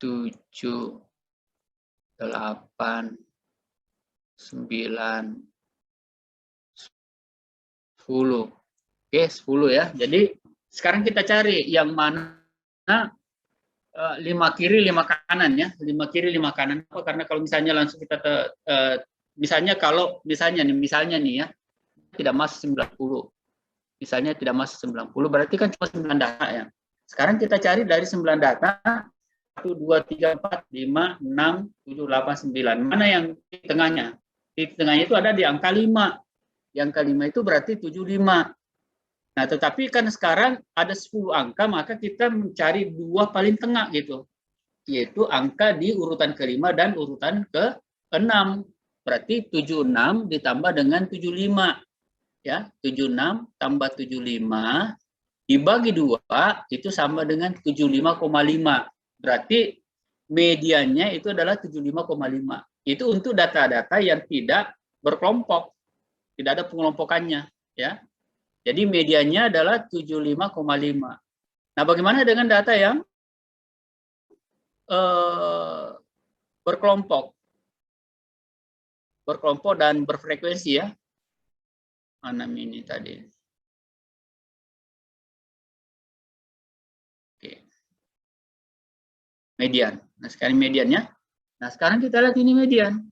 7 8 9 10. Oke, 10 ya. Jadi sekarang kita cari yang mana 5 kiri 5 kanan ya. 5 kiri 5 kanan. Karena kalau misalnya langsung kita misalnya nih ya, tidak masuk 90. Misalnya tidak masuk 90 berarti kan cuma 9 data ya. Sekarang kita cari dari 9 data 1 2 3 4 5 6 7 8 9. Mana yang di tengahnya? Di tengahnya itu ada di angka 5. Di angka 5 itu berarti 75. Nah, tetapi kan sekarang ada 10 angka, maka kita mencari 2 paling tengah gitu. Yaitu angka di urutan ke-5 dan urutan ke-6. Berarti 76 ditambah dengan 75. Ya, 76 tambah 75 dibagi 2 itu sama dengan 75,5. Berarti mediannya itu adalah 75,5. Itu untuk data-data yang tidak berkelompok. Tidak ada pengelompokannya, ya. Jadi mediannya adalah 75,5. Nah, bagaimana dengan data yang berkelompok? berkelompok dan berfrekuensi ya. Mana ini tadi? Oke. Median. Nah, sekarang mediannya. Nah, sekarang kita lihat ini median.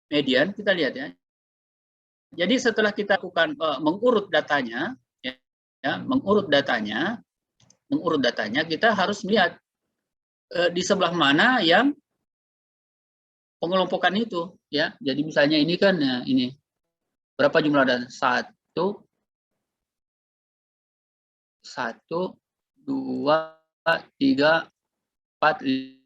Median kita lihat ya. Jadi setelah kita lakukan mengurut datanya, mengurut datanya, kita harus melihat di sebelah mana yang pengelompokan itu, ya. Jadi misalnya ini kan, ini berapa jumlah dan 1, 2, 3, 4, 5,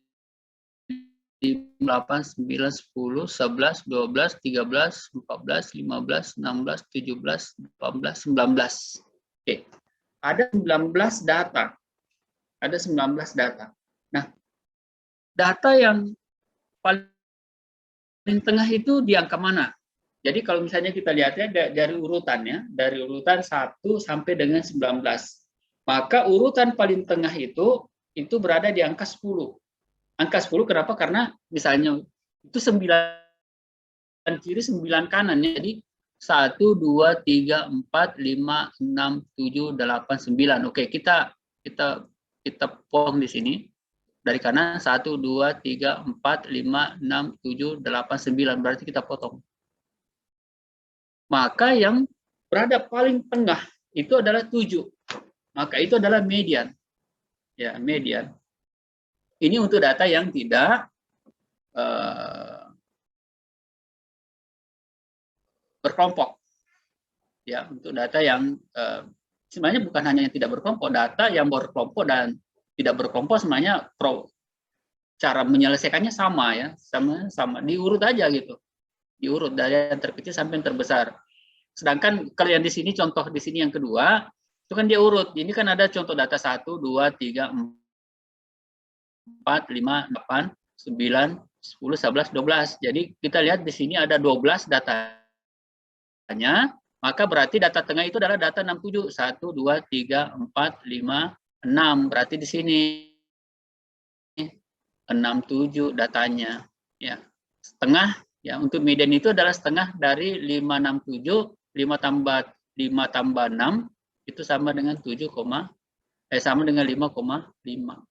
8, 9, 10, 11, 12, 13, 14, 15, 16, 17, 18, 19. Oke. Ada 19 data. Ada 19 data. Nah, data yang paling tengah itu di angka mana? Jadi kalau misalnya kita lihatnya dari urutannya, dari urutan 1 sampai dengan 19. Maka urutan paling tengah itu berada di angka 10. Angka 10 kenapa? Karena misalnya itu 9 kiri, 9 kanan. Jadi 1, 2, 3, 4, 5, 6, 7, 8, 9. Oke, kita potong di sini. Dari kanan 1, 2, 3, 4, 5, 6, 7, 8, 9. Berarti kita potong. Maka yang berada paling tengah itu adalah 7. Maka itu adalah median. Ya, median. Ini untuk data yang tidak berkelompok. Ya, untuk data yang sebenarnya bukan hanya yang tidak berkelompok, data yang berkelompok dan tidak berkelompok sebenarnya cara menyelesaikannya sama ya, sama diurut aja gitu. Diurut dari yang terkecil sampai yang terbesar. Sedangkan kalau yang di sini, contoh di sini yang kedua, itu kan dia urut. Ini kan ada contoh data 1, 2, 3, 4, 5, 8, 9, 10, 11, 12. Jadi kita lihat di sini ada 12 datanya, maka berarti data tengah itu adalah data 67. 1, 2, 3, 4, 5, 6. Berarti di sini 67 datanya. Ya. Setengah, ya, untuk median itu adalah setengah dari 567, 5 tambah 6 itu sama dengan 5,5.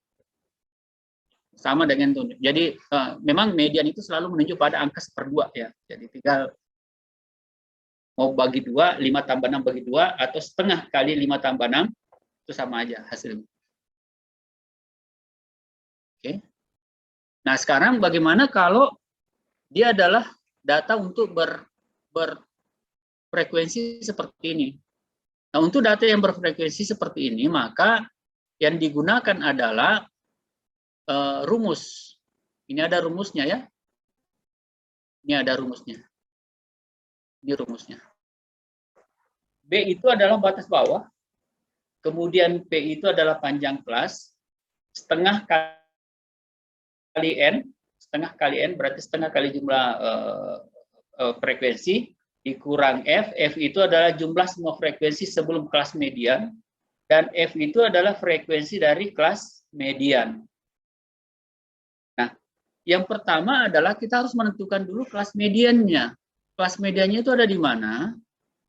Sama dengan itu. Jadi memang median itu selalu menunjuk pada angka 1/2 ya. Jadi tinggal mau bagi 2, 5 tambah 6 bagi 2, atau setengah kali 5 tambah 6, itu sama aja hasilnya. Oke. Nah sekarang bagaimana kalau dia adalah data untuk berfrekuensi seperti ini. Nah untuk data yang berfrekuensi seperti ini, maka yang digunakan adalah rumus. Ini ada rumusnya ya. Ini ada rumusnya. Ini rumusnya. B itu adalah batas bawah. Kemudian P itu adalah panjang kelas. Setengah kali N. Setengah kali N berarti setengah kali jumlah frekuensi. Dikurang F. F itu adalah jumlah semua frekuensi sebelum kelas median. Dan F itu adalah frekuensi dari kelas median. Yang pertama adalah kita harus menentukan dulu kelas mediannya. Kelas mediannya itu ada di mana?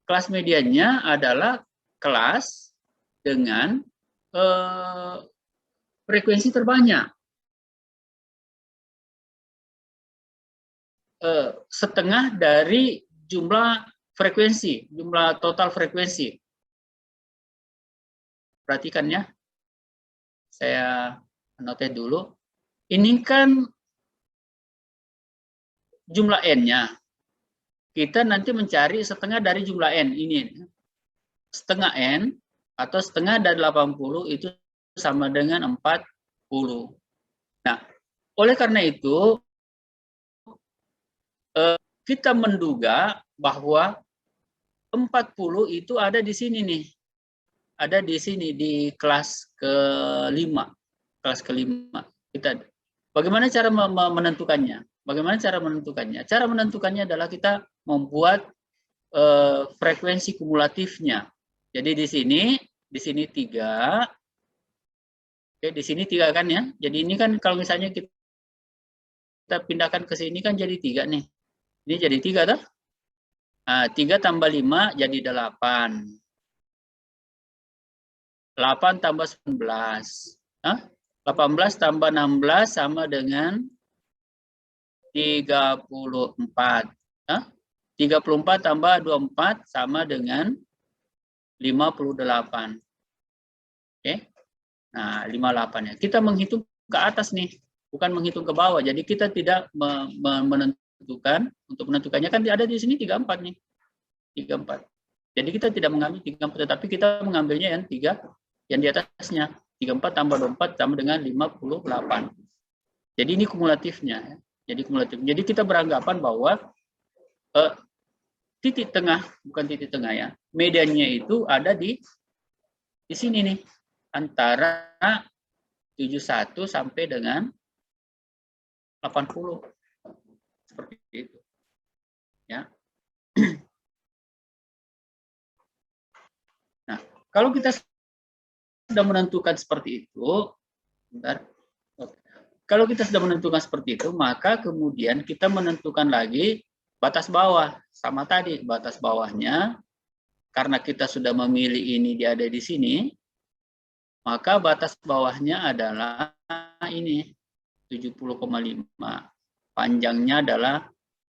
Kelas mediannya adalah kelas dengan frekuensi terbanyak. Setengah dari jumlah frekuensi, jumlah total frekuensi. Perhatikan ya. Saya notate dulu. Ini kan jumlah N-nya. Kita nanti mencari setengah dari jumlah N ini. Setengah N atau setengah dari 80 itu sama dengan 40. Nah, oleh karena itu kita menduga bahwa 40 itu ada di sini nih. Ada di sini di kelas kelima. Kelas kelima. Bagaimana cara menentukannya? Bagaimana cara menentukannya? Cara menentukannya adalah kita membuat frekuensi kumulatifnya. Jadi di sini 3. Oke, di sini 3 kan ya. Jadi ini kan kalau misalnya kita pindahkan ke sini kan jadi 3 nih. Ini jadi 3 toh? Nah, 3 tambah 5 jadi 8. 8 tambah 19. Hah? 18 tambah 16 sama dengan 34. Hah? 34 tambah 24 sama dengan 58. Oke. Nah, 58 ya. Kita menghitung ke atas nih, bukan menghitung ke bawah. Jadi kita tidak menentukan, untuk menentukannya kan ada di sini 34 nih. 34. Jadi kita tidak mengambil 34, tetapi kita mengambilnya yang 3 yang di atasnya. 34 tambah 24 sama dengan 58. Jadi ini kumulatifnya. Jadi kita beranggapan bahwa titik tengah, bukan titik tengah ya, mediannya itu ada di sini nih, antara 71 sampai dengan 80. Seperti itu. Ya. Nah, kalau kita sudah menentukan seperti itu, bentar. Kalau kita sudah menentukan seperti itu, maka kemudian kita menentukan lagi batas bawah. Sama tadi, batas bawahnya, karena kita sudah memilih ini dia ada di sini, maka batas bawahnya adalah ini, 70,5. Panjangnya adalah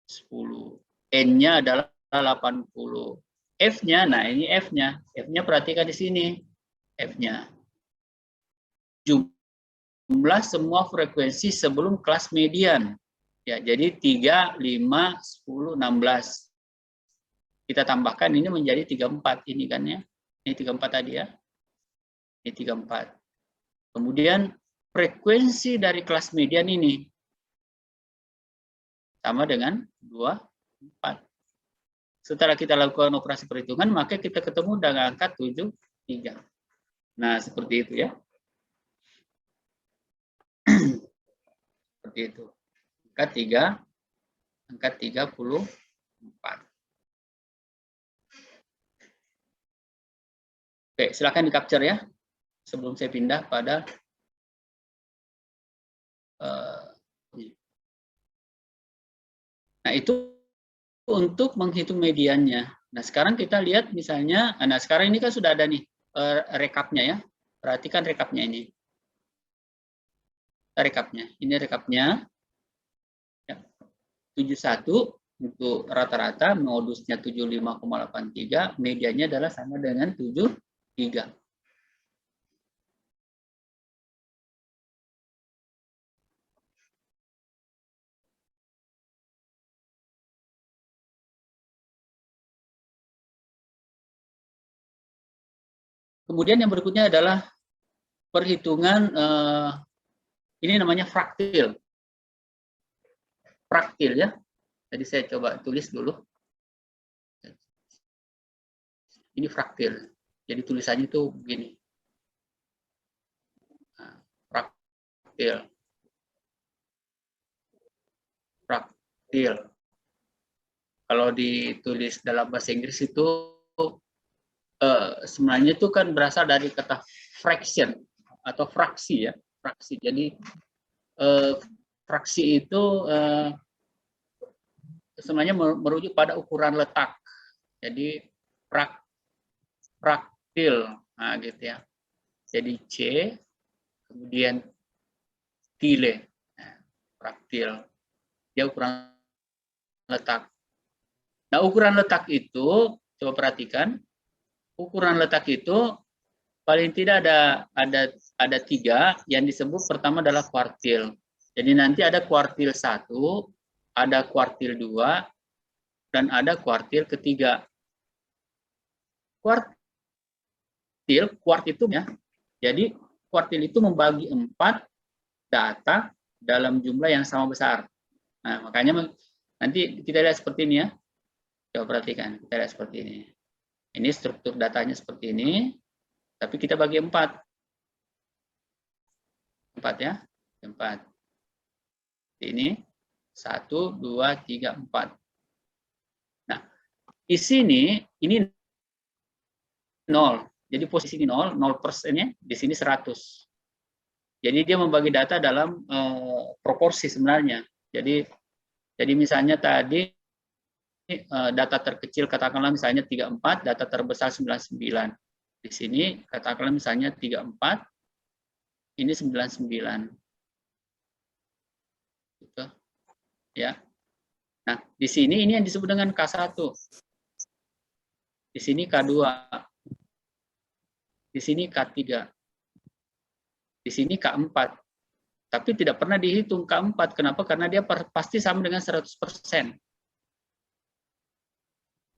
10. N-nya adalah 80. F-nya, nah ini F-nya. F-nya perhatikan di sini. F-nya. Jumlah semua frekuensi sebelum kelas median. Ya, jadi 3, 5, 10, 16. Kita tambahkan ini menjadi 34 ini kan ya. Ini 34 tadi ya. Ini 34. Kemudian frekuensi dari kelas median ini sama dengan 24. Setelah kita lakukan operasi perhitungan, maka kita ketemu dengan angka 73. Nah, seperti itu ya. Seperti itu. Angka 34. Oke, silakan di-capture ya. Sebelum saya pindah pada nah, itu untuk menghitung mediannya. Nah, sekarang kita lihat misalnya, nah sekarang ini kan sudah ada nih rekapnya ya. Perhatikan rekapnya ini. Rekapnya. Ini rekapnya. Ya. 71 untuk rata-rata, modusnya 75,83, medianya adalah sama dengan 73. Kemudian yang berikutnya adalah perhitungan, ini namanya fraktil. Fraktil ya. Jadi saya coba tulis dulu. Ini fraktil. Jadi tulisannya itu begini. Nah, fraktil. Fraktil. Kalau ditulis dalam bahasa Inggris itu sebenarnya itu kan berasal dari kata fraction atau fraksi ya, fraksi. Jadi fraksi itu sebenarnya merujuk pada ukuran letak. Jadi fraktil, nah gitu ya. Jadi C, kemudian tile, nah, fraktil. Dia ukuran letak. Nah, ukuran letak itu coba perhatikan. Ukuran letak itu paling tidak ada 3 yang disebut. Pertama adalah kuartil. Jadi nanti ada kuartil 1, ada kuartil 2, dan ada kuartil ketiga. Kuart itu ya. Jadi kuartil itu membagi 4 data dalam jumlah yang sama besar. Nah, makanya nanti kita lihat seperti ini ya. Coba perhatikan, kita lihat seperti ini. Ini struktur datanya seperti ini, tapi kita bagi 4. 4 ya, 4. Ini 1, 2, 3, 4. Nah, di sini ini 0. Jadi posisi ini 0, 0%-nya, di sini 100. Jadi dia membagi data dalam proporsi sebenarnya. Jadi misalnya tadi data terkecil katakanlah misalnya 34, data terbesar 99. Di sini katakanlah misalnya 34, ini 99. Gitu. Ya. Nah, di sini ini yang disebut dengan K1. Di sini K2. Di sini K3. Di sini K4. Tapi tidak pernah dihitung K4. Kenapa? Karena dia pasti sama dengan 100%.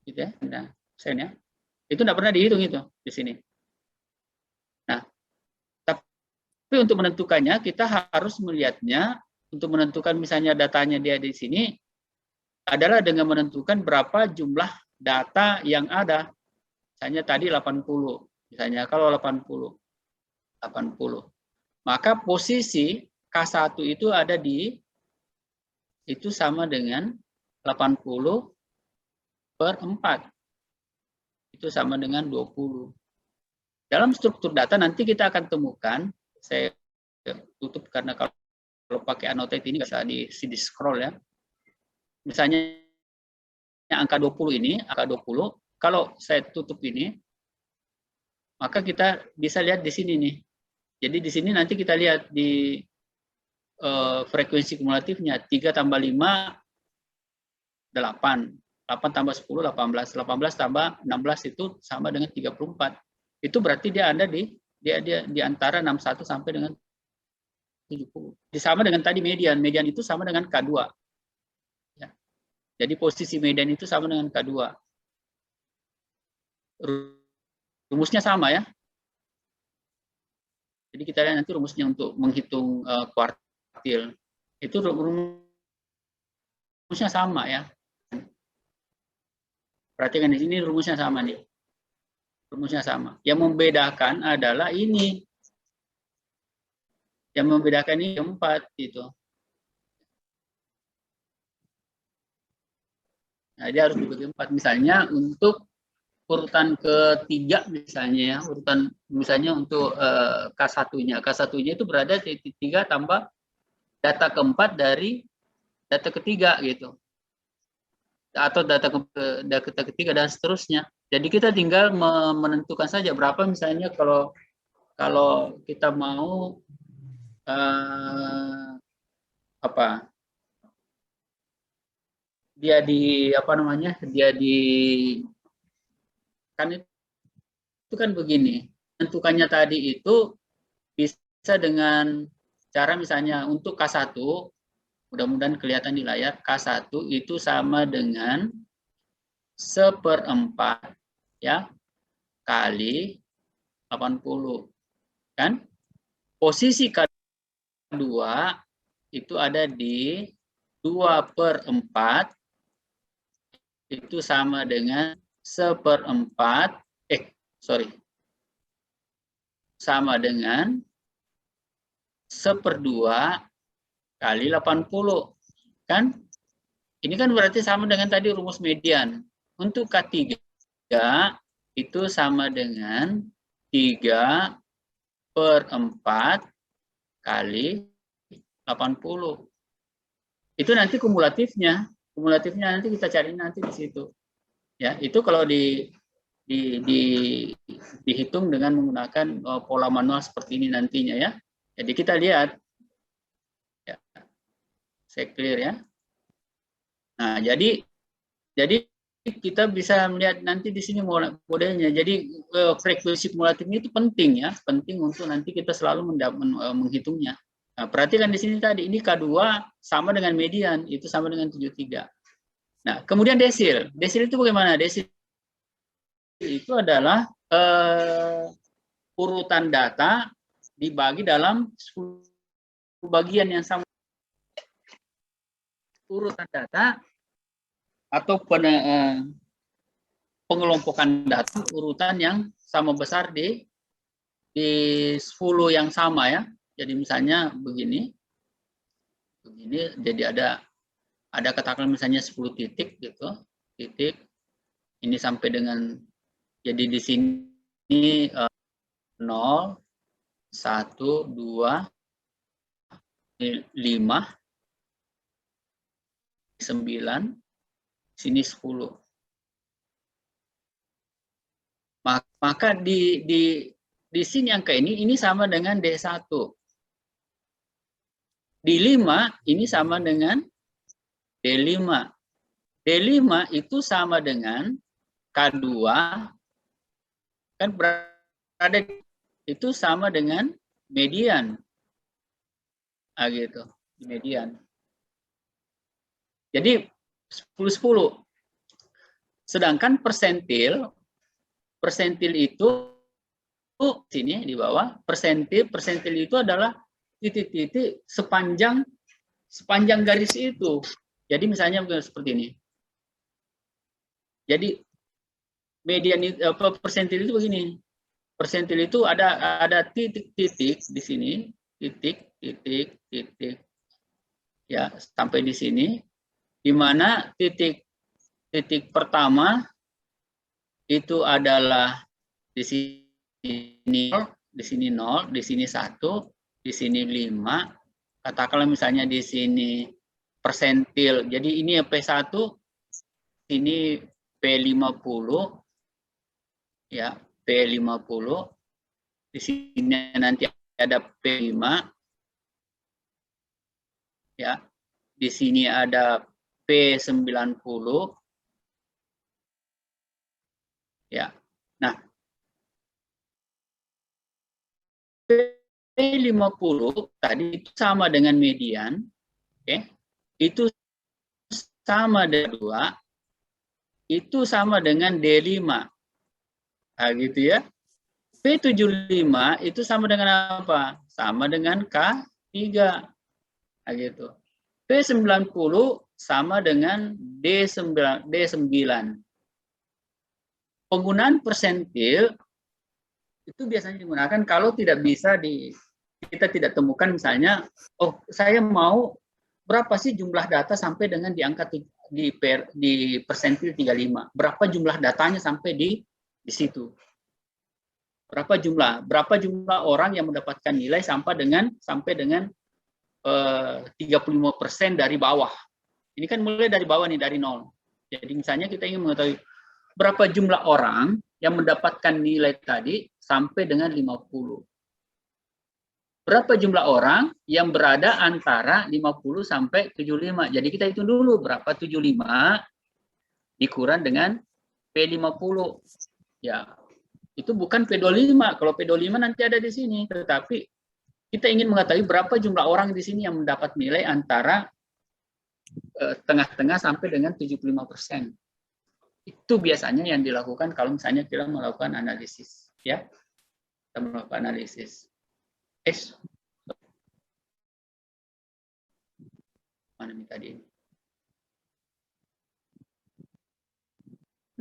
Gitu ya. Nah, ya. Itu tidak pernah dihitung itu di sini. Nah, tapi untuk menentukannya kita harus melihatnya, untuk menentukan misalnya datanya dia di sini adalah dengan menentukan berapa jumlah data yang ada. Misalnya tadi 80. Misalnya kalau 80. Maka posisi K1 itu ada itu sama dengan 80 per 4. Itu sama dengan 20. Dalam struktur data nanti kita akan temukan, saya tutup karena kalau pakai annotate ini bisa di scroll ya. Misalnya angka 20 ini, angka 20, kalau saya tutup ini, maka kita bisa lihat di sini nih. Jadi di sini nanti kita lihat di frekuensi kumulatifnya 3 tambah 5, 8. 8 tambah 10, 18. 18 tambah 16 itu sama dengan 34. Itu berarti dia ada di antara 61 sampai dengan 70. Sama dengan tadi median. Median itu sama dengan K2. Ya. Jadi posisi median itu sama dengan K2. Rumusnya sama ya. Jadi kita lihat nanti rumusnya untuk menghitung kuartil. Itu rumusnya sama ya. Perhatikan di sini rumusnya sama nih. Rumusnya sama. Yang membedakan adalah ini. Yang membedakan ini 4 gitu. Nah, dia harus dibagi 4. Misalnya untuk urutan ketiga misalnya ya, urutan misalnya untuk K1-nya. K1-nya itu berada di 3 tambah data keempat dari data ketiga gitu. Atau data ketiga dan seterusnya. Jadi kita tinggal menentukan saja berapa misalnya kalau kita mau dia kan itu kan begini. Tentukannya tadi itu bisa dengan cara misalnya untuk K1, mudah-mudahan kelihatan di layar, K1 itu sama dengan 1/4 ya kali 80 kan. Posisi K2 itu ada di 2/4 itu sama dengan 1/4 sama dengan 1/2 kali 80 kan. Ini kan berarti sama dengan tadi rumus median. Untuk K3 itu sama dengan 3/4 kali 80. Itu nanti kumulatifnya. Kumulatifnya nanti kita cari nanti di situ. Ya, itu kalau dihitung dengan menggunakan pola manual seperti ini nantinya ya. Jadi kita lihat. Ya. Saya clear ya. Nah, jadi kita bisa melihat nanti di sini modelnya. Jadi frekuensi kumulatifnya itu penting ya, penting untuk nanti kita selalu menghitungnya. Nah, perhatikan di sini tadi ini K2 sama dengan median, itu sama dengan 73. Nah, kemudian desil. Desil itu bagaimana? Desil itu adalah urutan data dibagi dalam 10 bagian yang sama. Urutan data atau pengelompokan data urutan yang sama besar di 10 yang sama ya. Jadi misalnya begini, jadi ada katakan misalnya 10 titik gitu, titik ini sampai dengan, jadi di sini 0, 1, 2, 5, 9, 10, Sini 10. Maka di sini angka ini sama dengan D1. Di 5 ini sama dengan D5. D5 itu sama dengan K2, kan berada itu sama dengan median. Ah, gitu, median. Jadi 10-10. Sedangkan persentil itu sini di bawah, persentil itu adalah titik-titik sepanjang garis itu. Jadi misalnya seperti ini. Jadi median persentil itu begini. Persentil itu ada titik-titik di sini, titik. Ya, sampai di sini, di mana titik pertama itu adalah di sini 0, di sini 1, di sini 5. Katakanlah misalnya di sini persentil. Jadi ini P1, ini P50, ya, P50. Di sini nanti ada P5. Ya. Di sini ada P90. Ya. Nah, P50 tadi itu sama dengan median, oke? Itu sama dengan 2, itu sama dengan D5. Nah, gitu ya. P75 itu sama dengan apa? Sama dengan K3. Nah, gitu. P90 sama dengan D9. Penggunaan persentil itu biasanya digunakan kalau tidak bisa kita tidak temukan misalnya, oh saya mau berapa sih jumlah data sampai dengan di angka di persentil 35. Berapa jumlah datanya sampai di situ. Berapa jumlah orang yang mendapatkan nilai sampai dengan 35% dari bawah. Ini kan mulai dari bawah nih, dari 0. Jadi misalnya kita ingin mengetahui berapa jumlah orang yang mendapatkan nilai tadi sampai dengan 50. Berapa jumlah orang yang berada antara 50 sampai 75. Jadi kita hitung dulu berapa 75 dikurang dengan P50. Ya, itu bukan P25. Kalau P25 nanti ada di sini, tetapi kita ingin mengetahui berapa jumlah orang di sini yang mendapat nilai antara tengah-tengah sampai dengan 75%. Itu biasanya yang dilakukan kalau misalnya kita melakukan analisis, ya. Kita melakukan analisis. Mana nih tadi?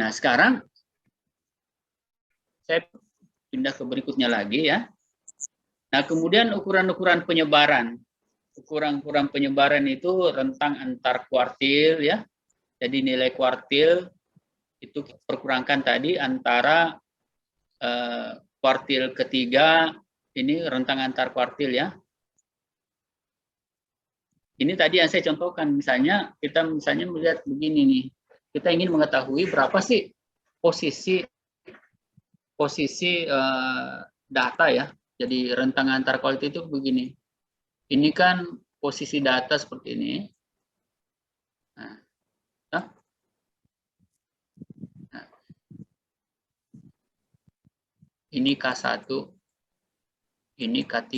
Nah, sekarang saya pindah ke berikutnya lagi, ya. Nah, kemudian ukuran-ukuran penyebaran. Ukuran-ukuran penyebaran itu rentang antar kuartil, ya. Jadi nilai kuartil itu perkurangkan tadi antara kuartil ketiga, ini rentang antar kuartil, ya. Ini tadi yang saya contohkan, misalnya kita melihat begini nih, kita ingin mengetahui berapa sih posisi data, ya. Jadi rentang antar kuartil itu begini. Ini kan posisi data seperti ini. Nah, ini K1, ini K3.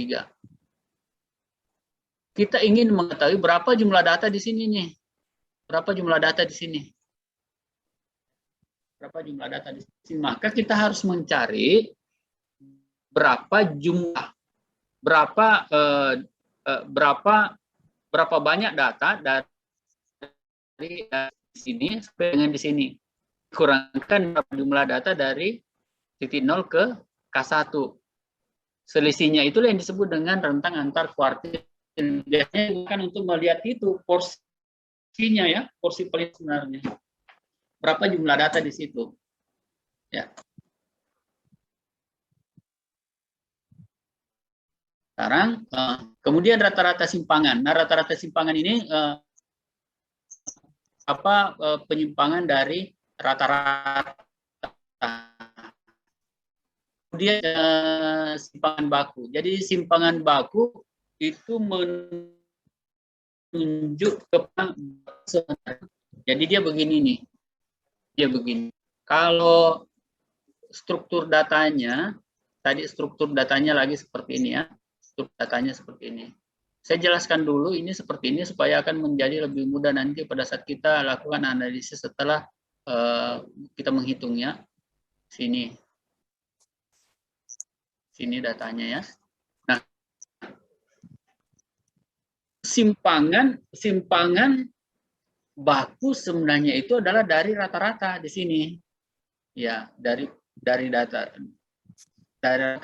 Kita ingin mengetahui berapa jumlah data di sini nih. Berapa jumlah data di sini? Berapa jumlah data di sini? Maka kita harus mencari berapa banyak data dari sini sampai dengan di sini. Kurangkan jumlah data dari titik 0 ke K1. Selisihnya itulah yang disebut dengan rentang antar kuartil. Biasanya bukan untuk melihat itu porsinya, ya, porsi paling sebenarnya. Berapa jumlah data di situ? Ya. Sekarang, kemudian rata-rata simpangan. Nah, rata-rata simpangan ini penyimpangan dari rata-rata. Kemudian simpangan baku. Jadi simpangan baku itu menunjuk kepada sebenarnya. Jadi dia begini nih. Dia begini. Kalau struktur datanya, tadi struktur datanya lagi seperti ini ya. Struktur datanya seperti ini. Saya jelaskan dulu ini seperti ini supaya akan menjadi lebih mudah nanti pada saat kita lakukan analisis setelah kita menghitungnya. Sini datanya ya. Nah, simpangan baku sebenarnya itu adalah dari rata-rata di sini. Ya, dari data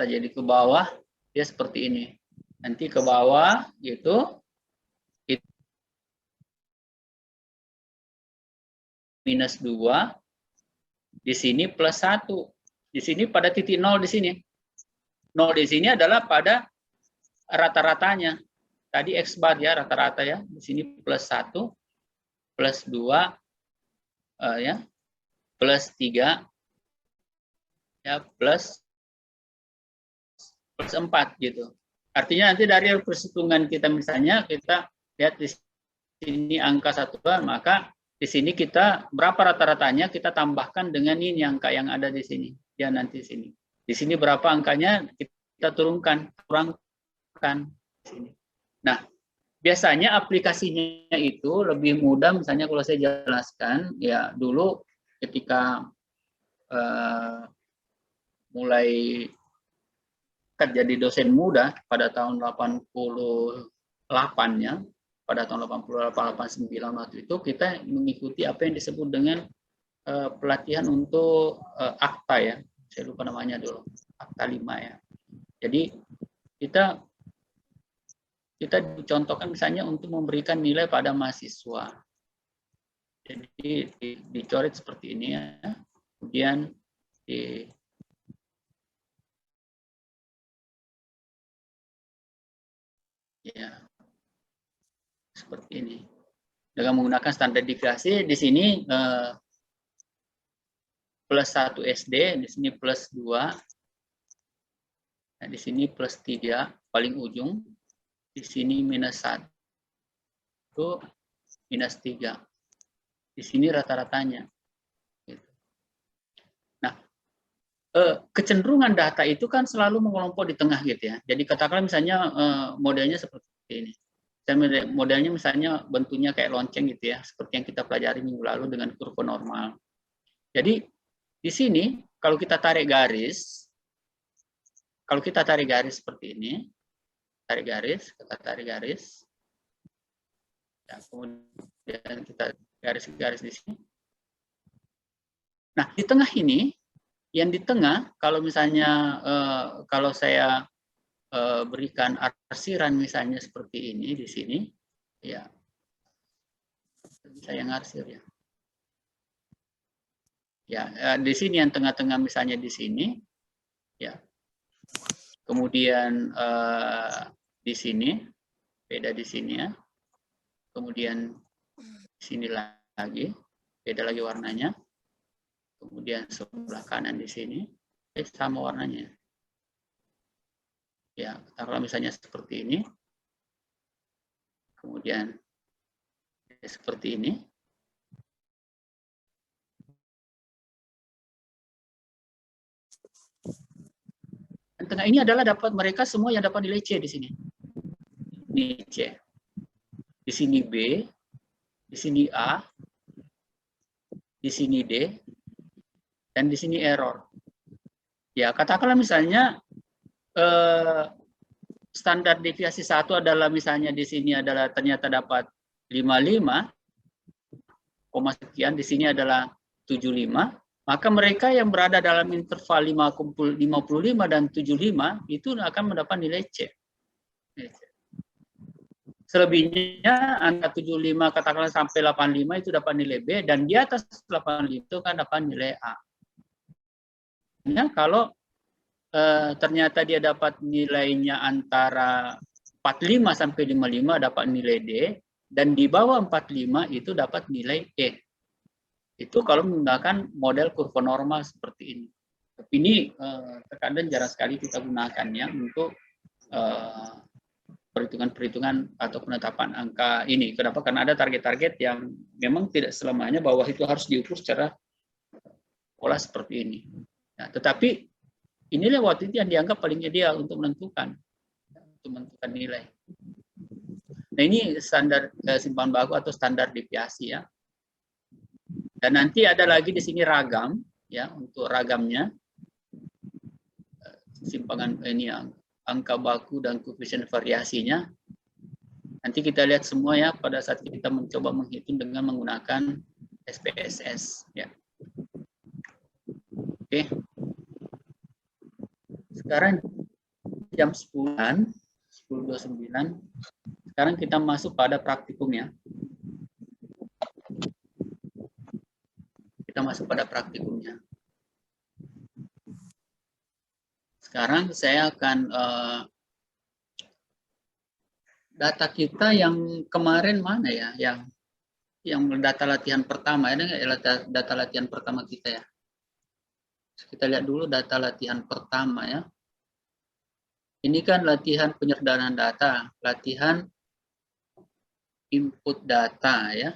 jadi ke bawah dia seperti ini. Nanti ke bawah gitu minus 2, di sini plus 1. Di sini pada titik 0 di sini. 0 di sini adalah pada rata-ratanya. Tadi X bar ya, rata-rata ya. Di sini plus 1, plus 2, ya, plus 3, ya, plus 4 gitu. Artinya nanti dari perhitungan kita misalnya, kita lihat di sini angka 1, maka di sini kita berapa rata-ratanya kita tambahkan dengan ini angka yang ada di sini. Ya nanti di sini. Di sini berapa angkanya kita kurangkan. Nah, biasanya aplikasinya itu lebih mudah, misalnya kalau saya jelaskan, ya dulu ketika mulai jadi dosen muda pada tahun 88-nya, pada tahun 88-89 waktu itu kita mengikuti apa yang disebut dengan pelatihan untuk akta ya. Saya lupa namanya dulu, akta 5 ya. Jadi kita dicontohkan misalnya untuk memberikan nilai pada mahasiswa. Jadi dicoret seperti ini ya. Kemudian ya seperti ini. Dengan menggunakan standar deviasi di sini plus 1 SD, di sini plus 2. Nah, di sini plus 3 paling ujung. Di sini minus 1, minus 3. Di sini rata-ratanya. Nah, kecenderungan data itu kan selalu mengelompok di tengah gitu ya. Jadi katakanlah misalnya modelnya seperti ini. Modelnya misalnya bentuknya kayak lonceng gitu ya, seperti yang kita pelajari minggu lalu dengan kurva normal. Jadi di sini kalau kita tarik garis, seperti ini, tarik garis, ya, kemudian kita garis-garis di sini. Nah, di tengah ini, yang di tengah, kalau misalnya kalau saya berikan arsiran misalnya seperti ini di sini, ya, saya ngarsir ya. Ya, di sini yang tengah-tengah misalnya di sini, ya. Kemudian di sini, beda di sini ya. Kemudian di sini lagi, beda lagi warnanya. Kemudian sebelah kanan di sini, sama warnanya. Ya, kalau misalnya seperti ini. Kemudian seperti ini. Dan tengah ini adalah dapat mereka semua yang dapat nilai C di sini. Ini C. Di sini B, di sini A, di sini D, dan di sini error. Ya, katakanlah misalnya standar deviasi 1 adalah misalnya di sini adalah ternyata dapat 55, sekian, di sini adalah 75. Maka mereka yang berada dalam interval 55 dan 75 itu akan mendapat nilai C. Selebihnya angka 75 katakanlah sampai 85 itu dapat nilai B, dan di atas 85 itu kan dapat nilai A. Ya, kalau ternyata dia dapat nilainya antara 45 sampai 55 dapat nilai D, dan di bawah 45 itu dapat nilai E. Itu kalau menggunakan model kurva normal seperti ini. Tapi ini terkadang jarang sekali kita gunakannya untuk perhitungan-perhitungan atau penetapan angka ini. Kenapa? Karena ada target-target yang memang tidak selamanya bahwa itu harus diukur secara pola seperti ini. Nah, tetapi inilah waktu itu yang dianggap paling ideal untuk menentukan nilai. Nah, ini standar simpangan baku atau standar deviasi ya. Dan nanti ada lagi di sini ragam ya, untuk ragamnya simpangan ini yang angka baku dan koefisien variasinya. Nanti kita lihat semua ya pada saat kita mencoba menghitung dengan menggunakan SPSS ya. Oke. Sekarang jam 10-an, 10.29. Sekarang kita masuk pada praktikum ya. Kita masuk pada praktikumnya. Sekarang saya akan data kita yang kemarin mana ya, yang data latihan pertama, ada nggak data latihan pertama kita ya? Kita lihat dulu data latihan pertama ya. Ini kan latihan penyederhanaan data, latihan input data ya.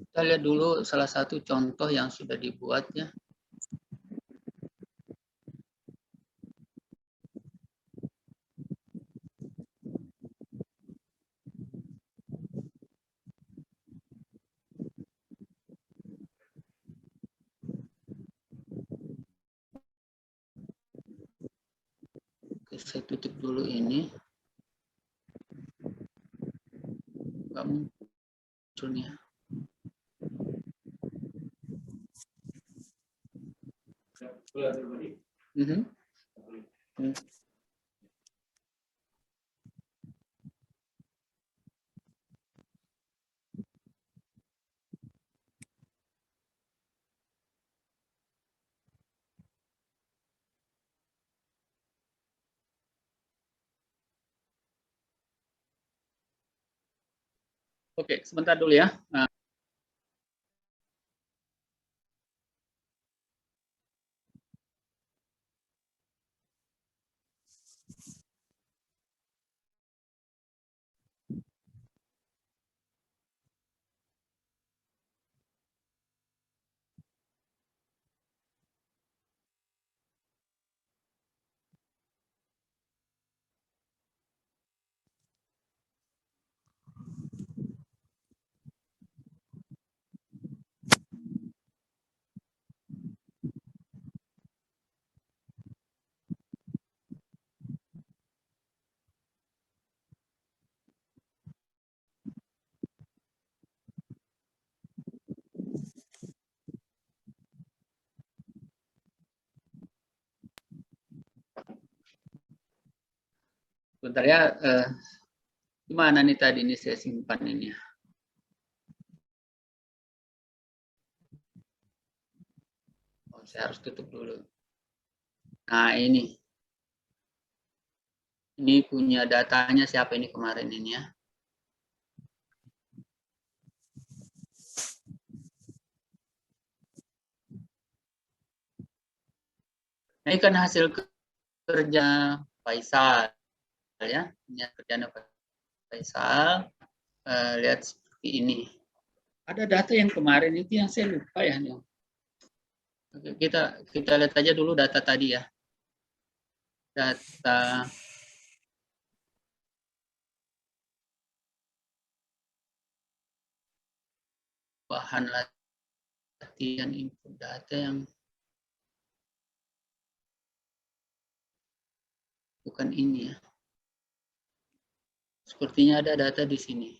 Kita lihat dulu salah satu contoh yang sudah dibuat ya. Oke, saya tutup dulu ini. Nggak muncul nih ya. Oke, sebentar dulu ya. Sebentar ya. Gimana nih tadi ini saya simpan ini ya. Oh, saya harus tutup dulu. Nah, ini. Ini punya datanya siapa ini kemarin ini ya. Nah, ini kan hasil kerja Faisal ya. Ini kerjaan Faisal. Lihat seperti ini. Ada data yang kemarin itu yang saya lupa ya. Oke, kita lihat aja dulu data tadi ya. Data bahan latihan input data yang bukan ini ya. Sepertinya ada data di sini.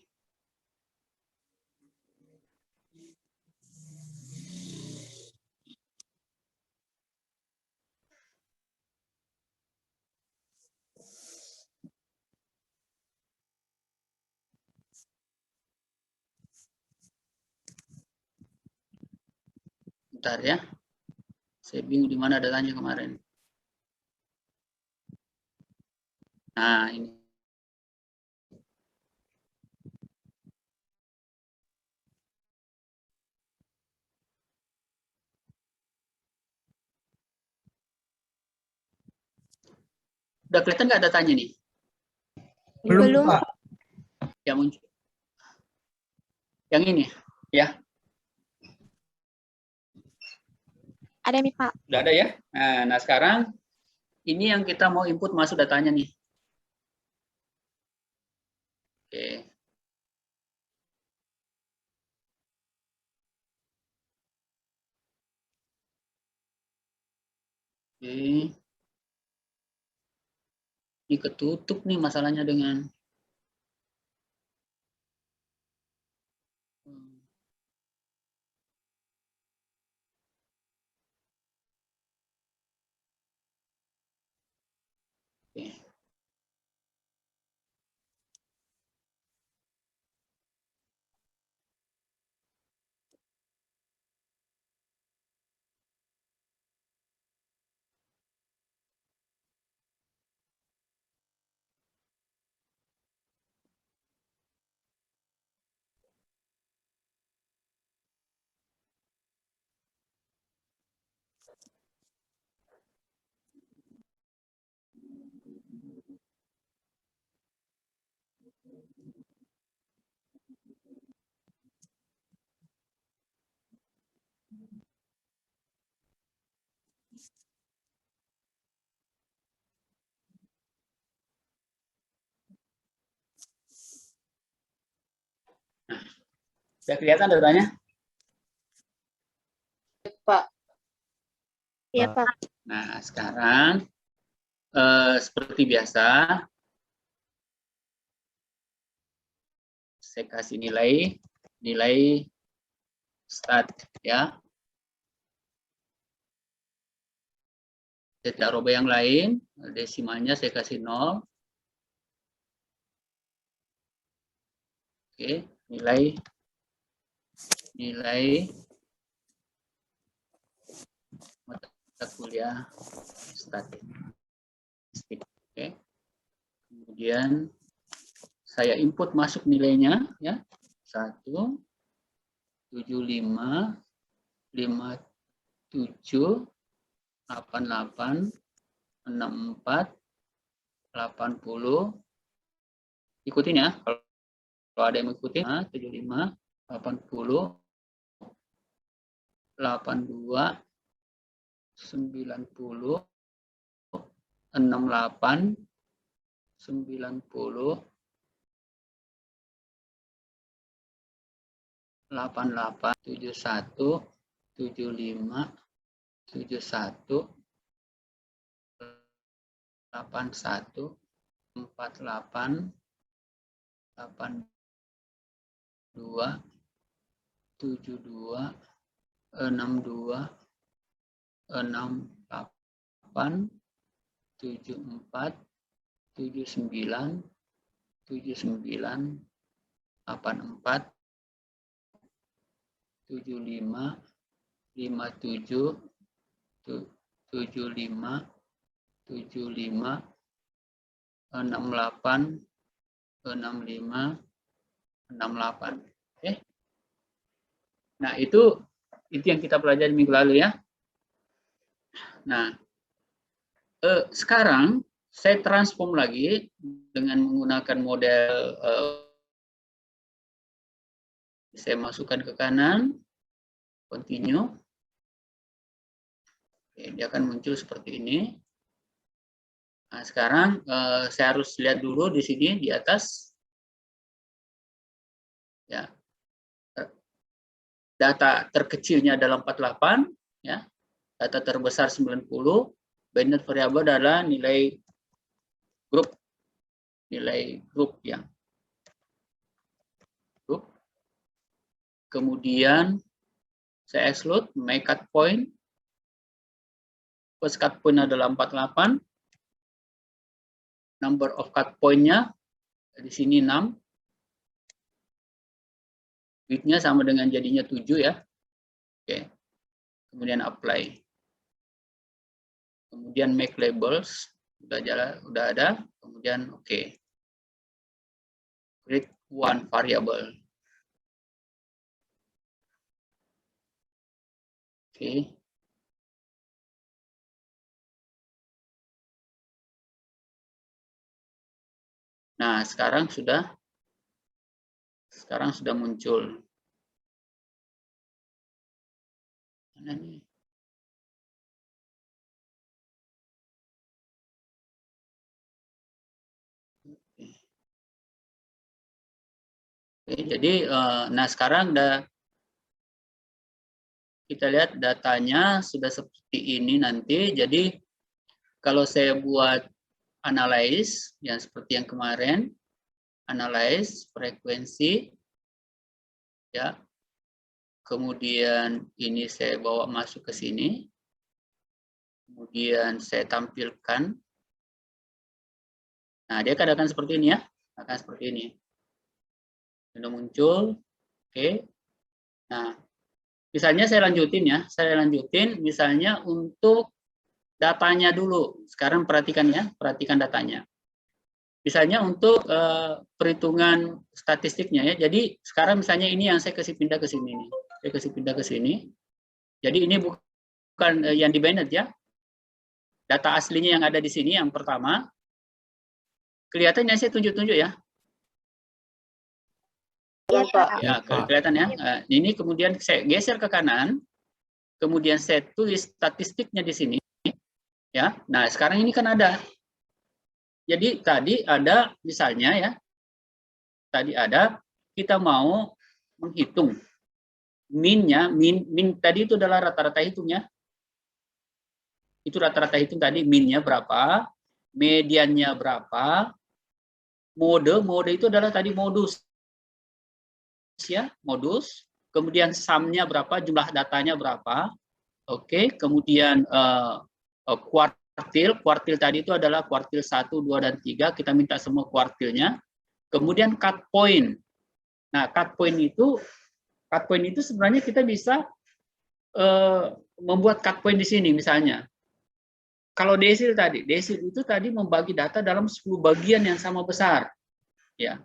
Bentar ya. Saya bingung di mana datanya kemarin. Nah, ini. Udah kelihatan nggak datanya nih? Belum, Pak. Yang muncul. Yang ini, ya. Ada nih, Pak. Udah ada ya? Nah, sekarang ini yang kita mau input masuk datanya nih. Oke. Oke. Ini ketutup nih masalahnya dengan Oke. Sudah kelihatan datanya? Pak. Iya, Pak. Nah, sekarang seperti biasa, saya kasih nilai start ya. Saya tidak rubah yang lain, desimalnya saya kasih 0. Oke, nilai mata kuliah statistik. Oke. Kemudian saya input masuk nilainya ya. 1 75 57 88 64 80. Ikutin ya. Kalau ada yang mengikuti 75 80 82 90 68 90 88 71 75 71 81 48 82 72 62 68 74 79 79 84 75 57 75 75 68 65 68. Oke. Nah, itu yang kita pelajari minggu lalu ya. Nah, sekarang saya transform lagi dengan menggunakan model saya masukkan ke kanan, continue. Oke, dia akan muncul seperti ini. Nah, sekarang saya harus lihat dulu di sini di atas. Ya. Data terkecilnya adalah 48, ya. Data terbesar 90, binary variable adalah nilai grup ya. Grup. Kemudian saya exclude make cut point. First cut point adalah 48. Number of cut point-nya di sini 6. Width-nya sama dengan jadinya 7 ya. Oke. Kemudian apply. Kemudian make labels. udah jalan, udah ada, kemudian oke. Create one variable. Oke. Nah, sekarang sudah muncul. Mana nih? Oke, jadi nah sekarang kita lihat datanya sudah seperti ini nanti. Jadi kalau saya buat analyze yang seperti yang kemarin, analyze frekuensi, ya. Kemudian ini saya bawa masuk ke sini. Kemudian saya tampilkan. Nah, dia akan seperti ini ya. Akan seperti ini. Sudah muncul. Oke. Nah, misalnya saya lanjutin ya. Saya lanjutin misalnya untuk datanya dulu. Sekarang perhatikan ya, perhatikan datanya. Misalnya untuk perhitungan statistiknya ya. Jadi sekarang misalnya ini yang saya kasih pindah ke sini nih. Saya kasih pindah ke sini. Jadi ini bukan yang di Bennett ya. Data aslinya yang ada di sini yang pertama. Kelihatannya saya tunjuk-tunjuk ya. Ya, Pak. Ya, kelihatan ya. Ini kemudian saya geser ke kanan. Kemudian saya tulis statistiknya di sini. Ya. Nah, sekarang ini kan ada. Jadi tadi ada misalnya ya. Tadi ada kita mau menghitung min-nya, min tadi itu adalah rata-rata hitungnya. Itu rata-rata hitung tadi min-nya berapa, mediannya berapa, mode itu adalah tadi modus. Ya, modus, kemudian sum-nya berapa, jumlah datanya berapa. Oke, kemudian kuartil tadi itu adalah kuartil 1, 2 dan 3, kita minta semua kuartilnya. Kemudian cut point. Nah, cut point itu sebenarnya kita bisa membuat cut point di sini misalnya. Kalau desil itu tadi membagi data dalam 10 bagian yang sama besar. Ya.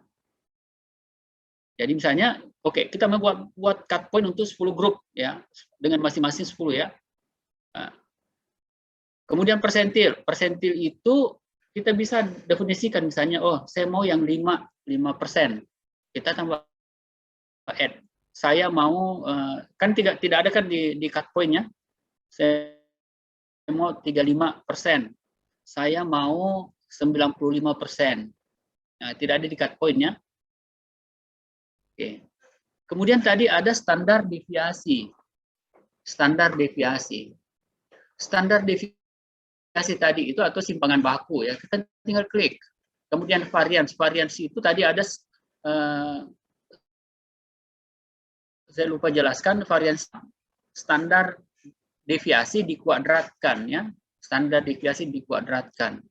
Jadi misalnya, oke, kita mau buat cut point untuk 10 grup ya, dengan masing-masing 10 ya. Nah. Kemudian persentil itu kita bisa definisikan misalnya, oh saya mau yang 5%. Kita tambah add. Saya mau kan tidak ada kan di cut point-nya. Saya mau 35%. Saya mau 95%. Nah, tidak ada di cut point-nya. Oke. Kemudian tadi ada standar deviasi. Standar deviasi tadi itu atau simpangan baku ya. Kita tinggal klik. Kemudian variansi itu tadi ada saya lupa jelaskan variansi standar deviasi dikuadratkan ya. Standar deviasi dikuadratkan.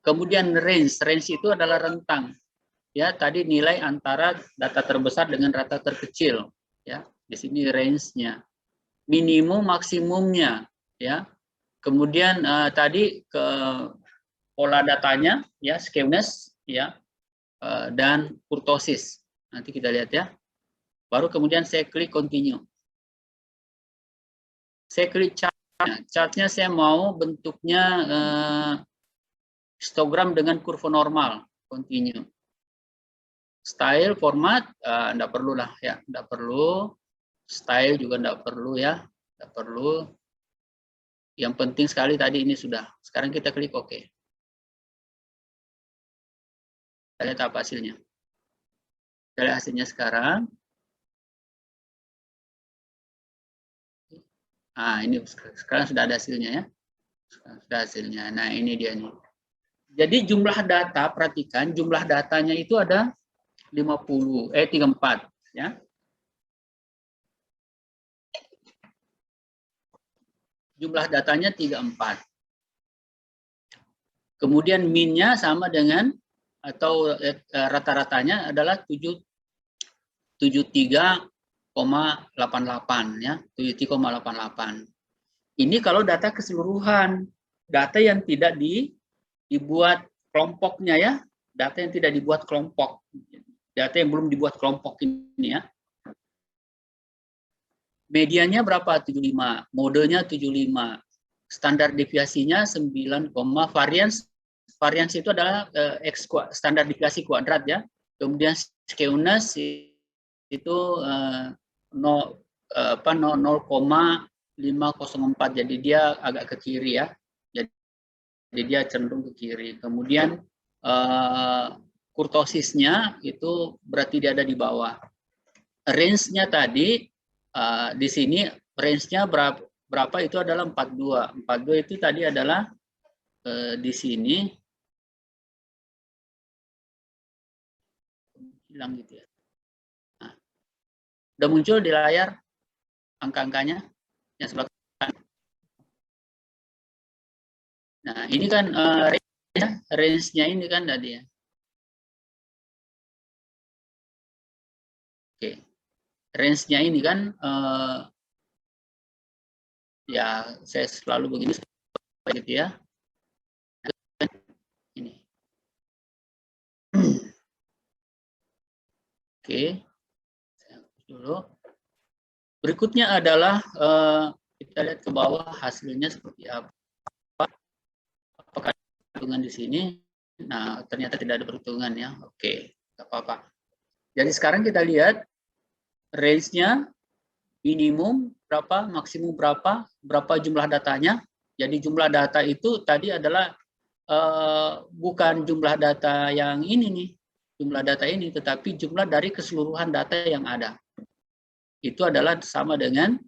Kemudian range itu adalah rentang. Ya, tadi nilai antara data terbesar dengan data terkecil ya. Di sini range-nya. Minimum maksimumnya ya. Kemudian tadi ke pola datanya ya, skewness ya, dan kurtosis. Nanti kita lihat ya. Baru kemudian saya klik continue. Saya klik chartnya saya mau bentuknya histogram dengan kurva normal. Continue. Style, format, enggak perlu lah ya, enggak perlu. Style juga enggak perlu ya, enggak perlu. Yang penting sekali tadi ini sudah. Sekarang kita klik OK. Kita lihat apa hasilnya. Kita lihat hasilnya sekarang. Nah, ini sekarang sudah ada hasilnya ya. Sudah hasilnya. Nah, ini dia nih. Jadi jumlah data, perhatikan jumlah datanya itu ada 34 ya. Jumlah datanya 34. Kemudian min-nya sama dengan atau rata-ratanya adalah 73,88 ya, 73,88. Ini kalau data keseluruhan, data yang tidak dibuat kelompoknya ya, data yang tidak dibuat kelompok, data yang belum dibuat kelompok ini ya. Medianya berapa? 75, modenya 75, standar deviasinya 9, varians itu adalah standar deviasi kuadrat ya. Kemudian skewness itu 0,504, jadi dia agak ke kiri ya. Jadi dia cenderung ke kiri. Kemudian kurtosisnya itu berarti dia ada di bawah. Range-nya tadi di sini range-nya berapa itu adalah 42. 42 itu tadi adalah di sini hilang gitu ya. Nah, udah muncul di layar angka-angkanya yang sebelah kanan. Nah, ini kan range-nya ini kan tadi ya. Oke. Range-nya ini kan ya saya selalu begini gitu ya. Ini. Oke. Saya hapus dulu. Berikutnya adalah kita lihat ke bawah hasilnya seperti apa. Apakah ada perhitungan di sini? Nah, ternyata tidak ada perhitungan ya. Oke, nggak apa-apa. Jadi sekarang kita lihat range-nya minimum berapa, maksimum berapa, berapa jumlah datanya. Jadi jumlah data itu tadi adalah bukan jumlah data yang ini nih, jumlah data ini, tetapi jumlah dari keseluruhan data yang ada. Itu adalah sama dengan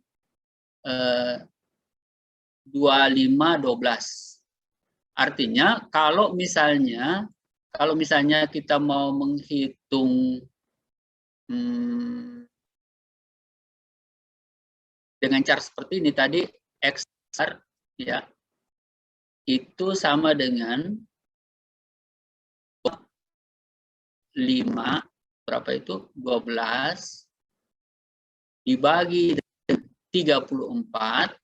2512. Artinya kalau misalnya kita mau menghitung dengan cara seperti ini tadi, X ya, itu sama dengan 5, berapa itu? 12 dibagi 34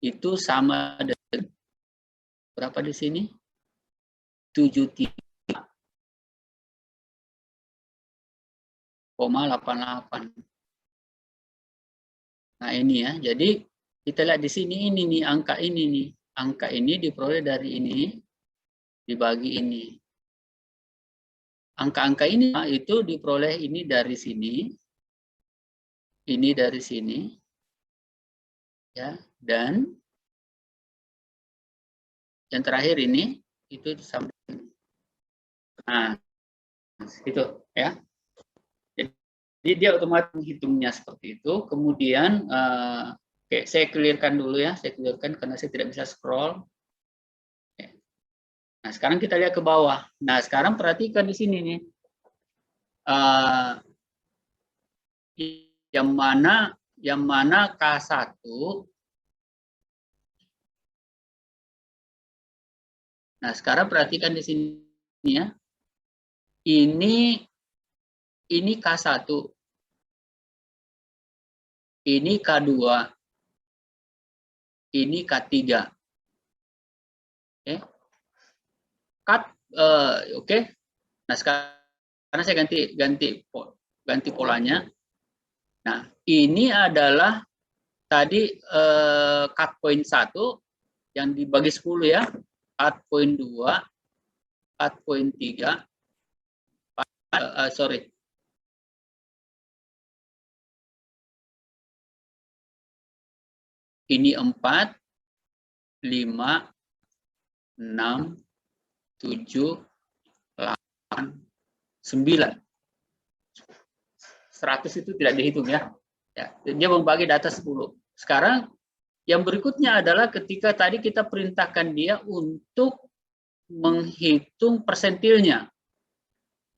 itu sama dengan berapa di sini? 73,88. Nah ini ya, jadi kita lihat di sini ini nih angka ini nih, angka ini diperoleh dari ini dibagi ini. Angka-angka ini itu diperoleh ini dari sini dari sini, ya, dan yang terakhir ini itu sama. Nah, itu ya. Jadi dia otomatis menghitungnya seperti itu. Kemudian oke, saya clearkan dulu ya, saya clearkan karena saya tidak bisa scroll. Oke. Nah, sekarang kita lihat ke bawah. Nah, sekarang perhatikan di sini nih. Yang mana K1 nah sekarang perhatikan di sini ya, ini K1, ini K2, ini K3. Oke. Nah sekarang saya ganti polanya. Nah, ini adalah tadi cut point 1 yang dibagi 10 ya, cut point 2, cut point 3, ini 4, 5, 6, 7, 8, 9. 100 itu tidak dihitung ya. Dia membagi data 10. Sekarang yang berikutnya adalah ketika tadi kita perintahkan dia untuk menghitung persentilnya.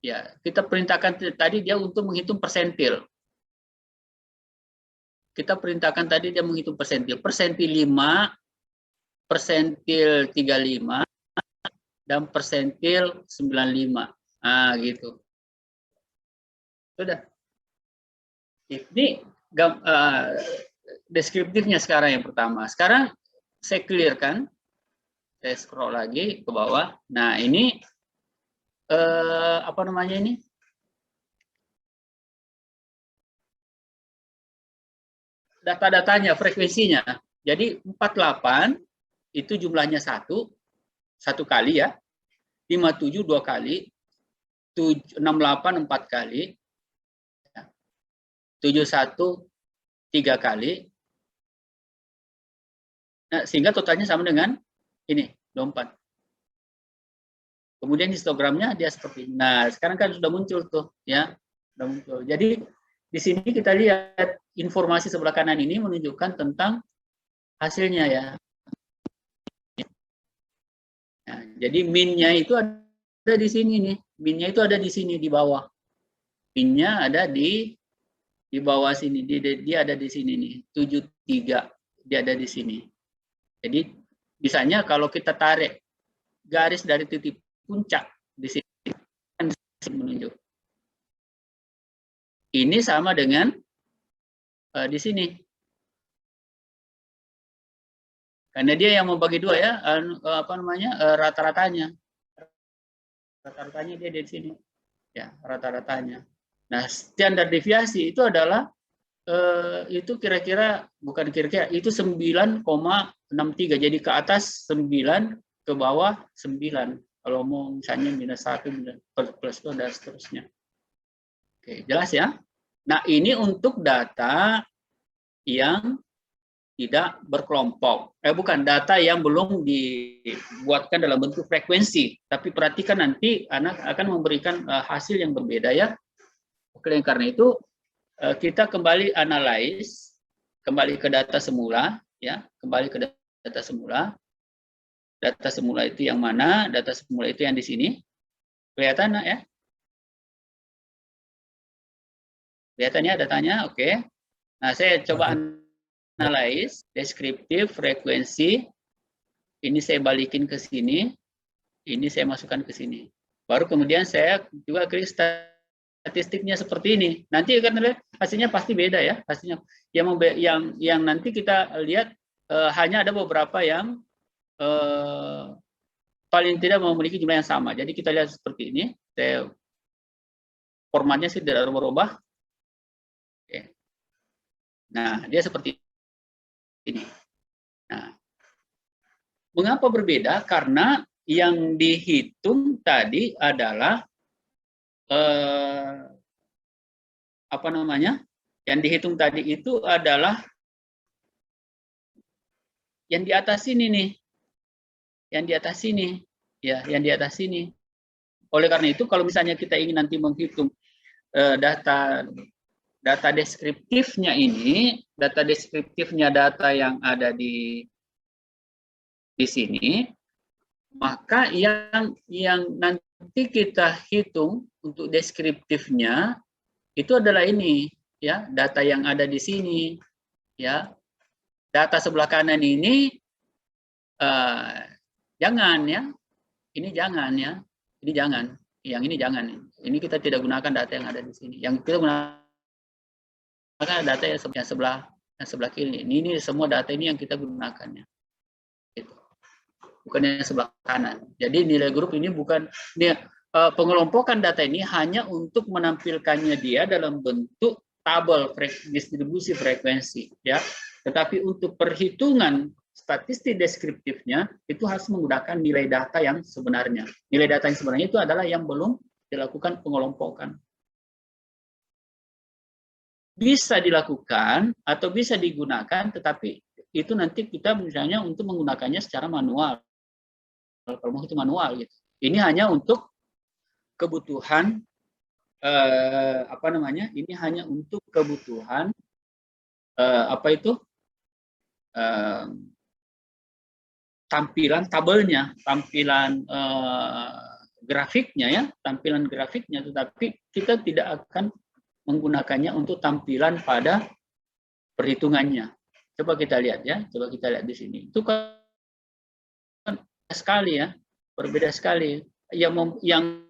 Ya, kita perintahkan tadi dia untuk menghitung persentil. Kita perintahkan tadi dia menghitung persentil. Persentil 5, persentil 35, dan persentil 95. Nah, gitu. Sudah. Ini deskriptifnya sekarang yang pertama. Sekarang saya clearkan Saya scroll lagi ke bawah. Nah, ini apa namanya ini? Data-datanya, frekuensinya. Jadi 48 itu jumlahnya satu kali ya. 57 2 kali, 68 4 kali, 71 3 kali. Nah, sehingga totalnya sama dengan ini, 24. Kemudian histogramnya dia seperti ini. Nah, sekarang kan sudah muncul tuh, ya. Sudah muncul. Jadi di sini kita lihat informasi sebelah kanan ini menunjukkan tentang hasilnya ya. Nah, jadi min-nya itu ada di sini nih. Min-nya itu ada di sini di bawah. Min-nya ada di bawah sini. Dia ada di sini nih. 73 dia ada di sini. Jadi misalnya kalau kita tarik garis dari titik puncak di sini kan menunjuk. Ini sama dengan di sini. Karena dia yang membagi dua ya, apa namanya rata-ratanya. Rata-ratanya dia di sini. Ya, rata-ratanya. Nah, standar deviasi itu adalah itu kira-kira bukan kira-kira itu 9,63. Jadi ke atas 9, ke bawah 9. Kalau mau misalnya -1, plus itu dan seterusnya. Oke, jelas ya? Nah, ini untuk data yang tidak berkelompok. Bukan, data yang belum dibuatkan dalam bentuk frekuensi. Tapi perhatikan nanti anak akan memberikan hasil yang berbeda ya. Oke, karena itu kita kembali analis, kembali ke data semula, ya, kembali ke data semula. Data semula itu yang mana? Data semula itu yang di sini. Kelihatan ya? Kelihatan ya datanya? Oke. Nah, saya coba analis, deskriptif, frekuensi. Ini saya balikin ke sini. Ini saya masukkan ke sini. Baru kemudian saya juga klik statistiknya seperti ini. Nanti akan lihat hasilnya pasti beda ya. Hasilnya yang nanti kita lihat hanya ada beberapa yang paling tidak memiliki jumlah yang sama. Jadi kita lihat seperti ini. Saya formatnya sih tidak berubah. Oke. Nah, dia seperti ini. Nah, mengapa berbeda? Karena yang dihitung tadi adalah apa namanya? Yang dihitung tadi itu adalah yang di atas sini nih. Yang di atas sini, ya, yang di atas sini. Oleh karena itu, kalau misalnya kita ingin nanti menghitung data deskriptifnya ini, data deskriptifnya data yang ada di sini, maka yang nanti kita hitung untuk deskriptifnya itu adalah ini, ya, data yang ada di sini, ya. Data sebelah kanan ini jangan ya, ini jangan ya, ini jangan, yang ini jangan. Ini kita tidak gunakan data yang ada di sini. Yang kita gunakan data yang sebelah kiri. Ini semua data ini yang kita gunakannya. Gitu. Bukan yang sebelah kanan. Jadi nilai grup ini bukan pengelompokan data ini hanya untuk menampilkannya dia dalam bentuk tabel distribusi frekuensi, ya. Tetapi untuk perhitungan statistik deskriptifnya itu harus menggunakan nilai data yang sebenarnya. Nilai data yang sebenarnya itu adalah yang belum dilakukan pengelompokan. Bisa dilakukan atau bisa digunakan, tetapi itu nanti kita misalnya untuk menggunakannya secara manual. Kalau mau itu manual gitu. Ini hanya untuk kebutuhan apa namanya? Ini hanya untuk kebutuhan apa itu? Tampilan tabelnya, tampilan grafiknya ya, tampilan grafiknya, tetapi kita tidak akan menggunakannya untuk tampilan pada perhitungannya. Coba kita lihat ya, coba kita lihat di sini. Itu kan sekali ya, berbeda sekali. Yang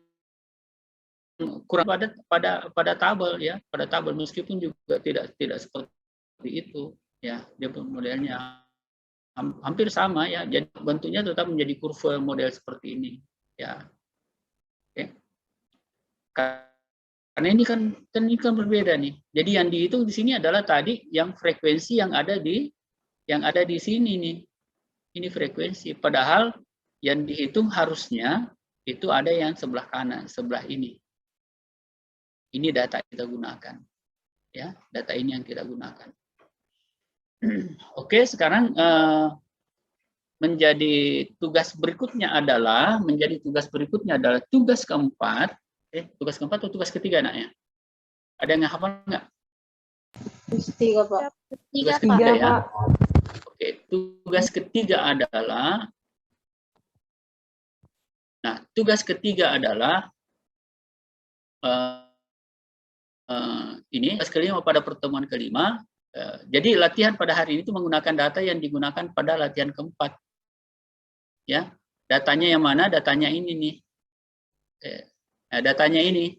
kurang pada tabel ya, pada tabel meskipun juga tidak seperti itu ya, dia modelnya. hampir sama ya. Jadi bentuknya tetap menjadi kurva model seperti ini ya. Oke. Karena ini kan berbeda nih. Jadi yang dihitung di sini adalah tadi yang frekuensi yang ada di sini nih. Ini frekuensi. Padahal yang dihitung harusnya itu ada yang sebelah kanan, sebelah ini. Ini data kita gunakan. Ya, data ini yang kita gunakan. Oke, sekarang menjadi tugas berikutnya adalah tugas keempat. Tugas keempat atau tugas ketiga anaknya? Ada yang hafal nggak? Tiga, Pak. Tugas Tiga, ketiga Pak. ya. Oke, tugas ketiga adalah ini tugas kelima pada pertemuan kelima. Jadi latihan pada hari ini itu menggunakan data yang digunakan pada latihan keempat. Ya, datanya yang mana? Datanya ini nih. Nah, datanya ini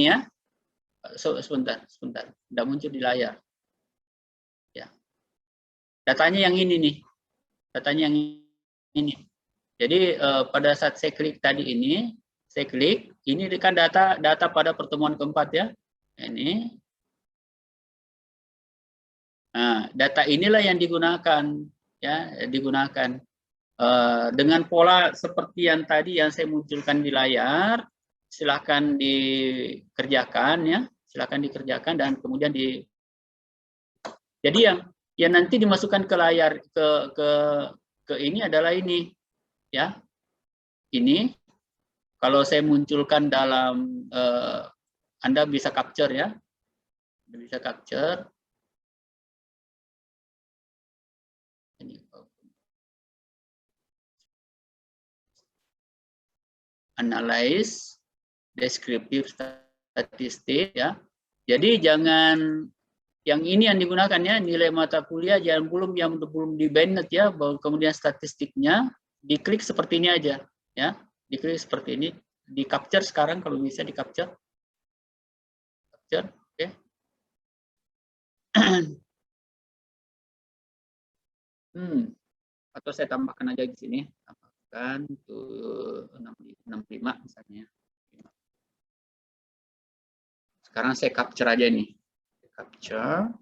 ya. Sebentar. Sudah muncul di layar. Ya. Datanya yang ini nih. Datanya yang ini. Jadi pada saat saya klik tadi ini kan data pada pertemuan keempat ya. Ini. Nah, data inilah yang digunakan ya, dengan pola seperti yang tadi yang saya munculkan di layar. Silakan dikerjakan ya, dan kemudian jadi yang nanti dimasukkan ke layar ke ini adalah ini ya. Ini kalau saya munculkan dalam Anda bisa capture ya. Bisa capture. Ini analyze deskriptif statistik ya. Jadi jangan yang ini yang digunakan ya, nilai mata kuliah yang belum di banned ya, kemudian statistiknya diklik seperti ini aja ya. Diklik seperti ini, di capture sekarang kalau bisa di capture. Oke. Atau saya tambahkan aja di sini, tambahkan tuh 65 misalnya. Sekarang saya capture aja nih. Capture.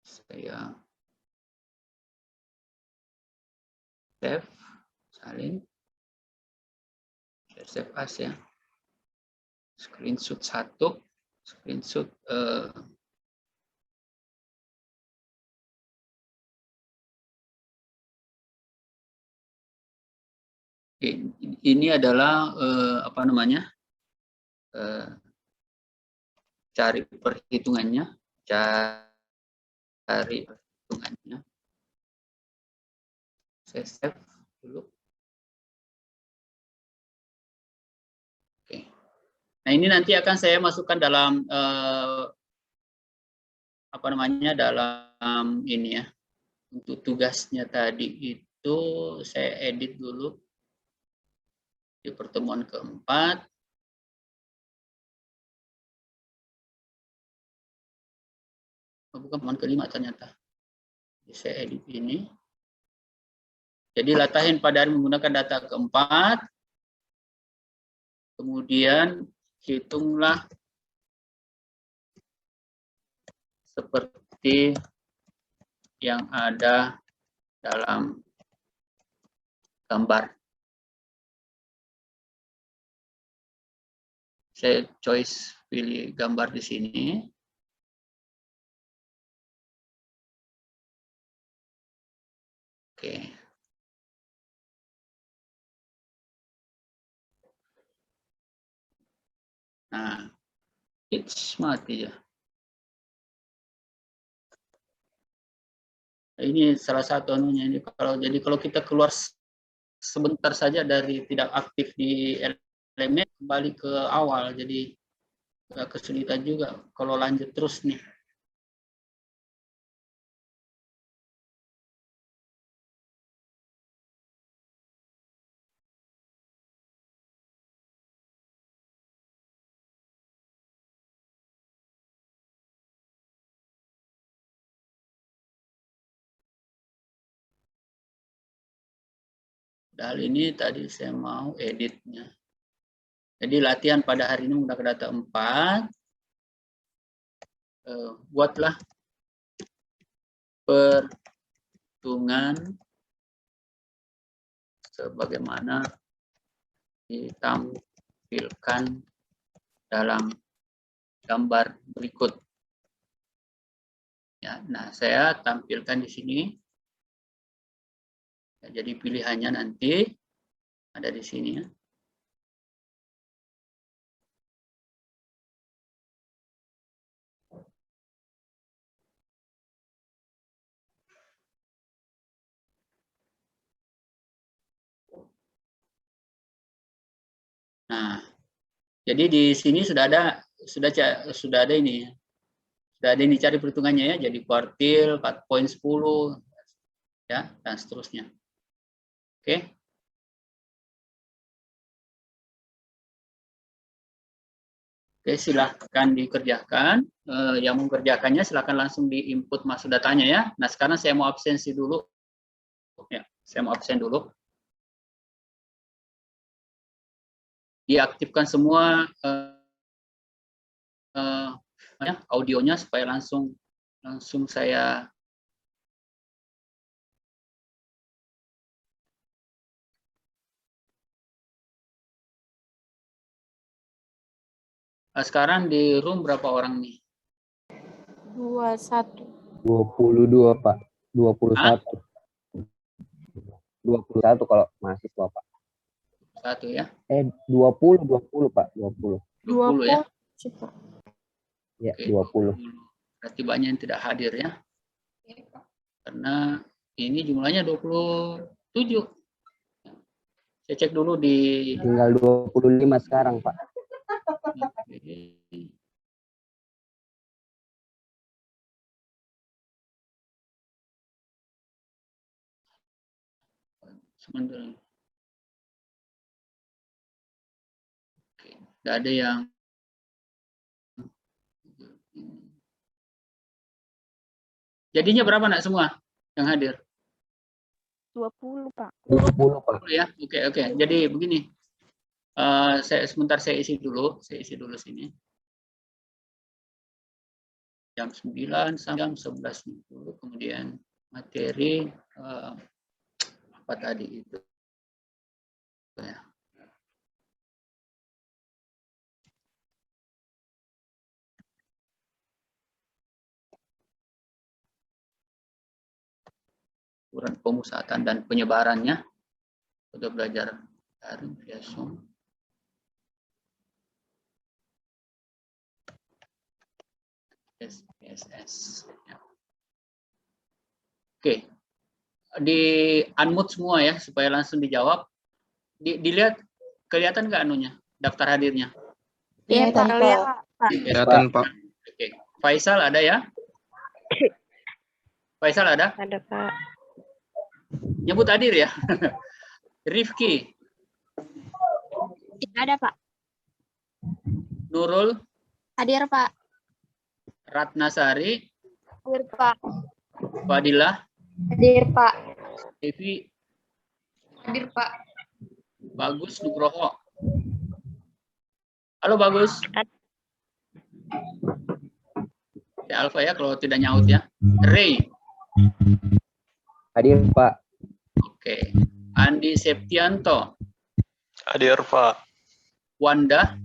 Saya save, salin, save as ya. Screenshot 1, screenshot ini adalah apa namanya? Cari perhitungannya. Saya save dulu. Oke. Nah, ini nanti akan saya masukkan dalam apa namanya? Dalam ini ya. Untuk tugasnya tadi itu saya edit dulu di pertemuan keempat. Bukan pertemuan kelima ternyata. Jadi saya edit ini. Jadi latihan pada menggunakan data keempat. Kemudian hitunglah seperti yang ada dalam gambar. Saya pilih gambar di sini. Oke. Nah, mati ya. Ini salah satu anunya ini kalau kita keluar sebentar saja dari tidak aktif di elemen kembali ke awal, jadi kesulitan juga kalau lanjut terus nih. Padahal ini tadi saya mau editnya. Jadi latihan pada hari ini menggunakan data 4. Buatlah perhitungan sebagaimana ditampilkan dalam gambar berikut. Ya, nah, saya tampilkan di sini. Ya, jadi pilihannya nanti ada di sini ya. Nah, jadi di sini sudah ada ini. Sudah ada ini cari perhitungannya ya. Jadi kuartil 4.10 ya dan seterusnya. Oke. Oke, silahkan dikerjakan. Yang mengerjakannya silahkan langsung di-input masuk datanya ya. Nah, sekarang saya mau absensi dulu. Ya, saya mau absen dulu. Diaktifkan semua audionya supaya langsung saya sekarang di room berapa orang nih? 21. 22 Pak. 21. 21 kalau mahasiswa Pak. 1 ya? 20 Pak. 20 ya? Ya, Oke, 20. Berarti banyak yang tidak hadir ya? Karena ini jumlahnya 27. Saya cek dulu di... Tinggal 25 sekarang Pak. Oke. Sebentar. Oke, tidak ada yang jadinya berapa nak semua yang hadir? 20, Pak. 20 Pak. Ya, oke. Jadi begini, sebentar saya isi dulu sini. Jam 9 sampai jam 11.30, kemudian materi apa tadi itu ya. Ukuran pemusatan dan penyebarannya sudah belajar daring via Zoom. SPSS. Ya. Oke, di unmute semua ya supaya langsung dijawab. Dilihat kelihatan nggak anunya daftar hadirnya? Iya, Pak. Kelihatan Pak. Oke, Faisal ada ya? Faisal ada? Ada, Pak. Nyebut hadir ya. Rifki. Ada, Pak. Nurul. Hadir, Pak. Ratnasari. Hadir, Pak. Fadilah. Hadir, Pak. Devi. Hadir, Pak. Bagus Nugroho. Halo Bagus. Ya Alfa ya kalau tidak nyaut ya. Ray. Hadir Pak. Oke. Andi Septianto. Hadir Pak. Wanda.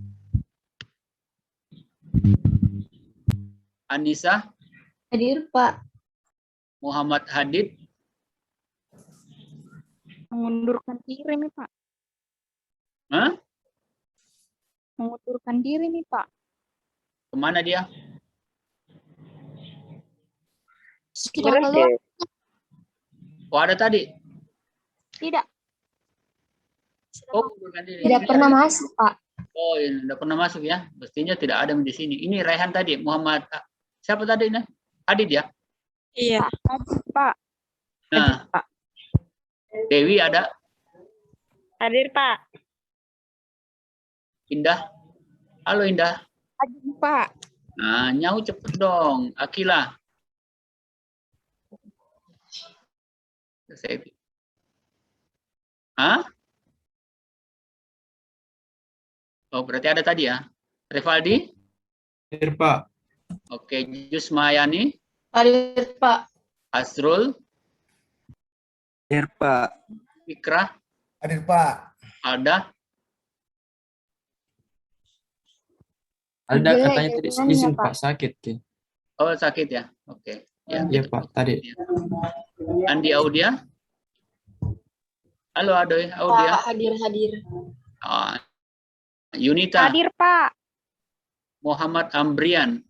Anissa. Hadir, Pak. Muhammad Hadid. Mengundurkan diri nih, Pak. Hah? Mengundurkan diri nih, Pak. Kemana dia? Sudah keluar? Oh ada tadi. Tidak. Oh, mengundurkan diri. Tidak pernah masuk, Pak. Oh, ini tidak pernah masuk ya. Mestinya tidak ada di sini. Ini Rehan tadi, Muhammad. Siapa tadi ini? Hadid ya? Iya. Hadir, Pak. Nah, Pak. Dewi ada. Hadir, Pak. Indah. Halo Indah. Hadir, Pak. Nah, nyau cepet dong. Akila. Hah? Oh, berarti ada tadi ya. Rivaldi? Hadir, Pak. Oke, Jusmayani, Hadir, Pak. Asrul, Hadir, Pak. Ikrah, Hadir, Pak. Alda, Alda Boleh, katanya tadi gimana, izin Pak? Pak sakit. Ki. oh sakit ya. Oke. Ya, Iya kita- Pak, tadi. Andi Audia. Halo Adoy, Audia. Pak, hadir. Ah, Yunita, Hadir, Pak. Muhammad Ambrian,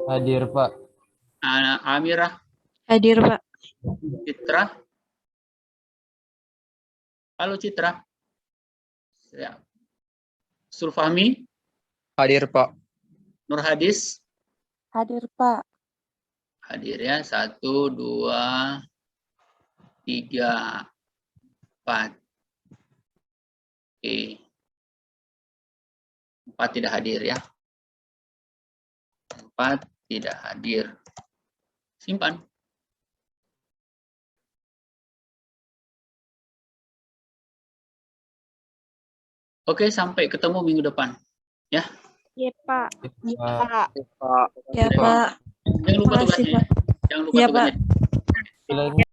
Hadir, Pak. Amirah, Hadir, Pak. Citra. Halo Citra. Ya. Sulfahmi, Hadir, Pak. Nur Hadis. Hadir, Pak. Hadir ya. 1, 2, 3, 4. Oke. 4 tidak hadir ya. 4 tidak hadir. Simpan. Oke, sampai ketemu minggu depan. Ya. Iya, Pak. Pak. Ya, Pak. Jangan lupa Makasih, tugasnya. Pak. Jangan lupa Ya, tugasnya. Pak.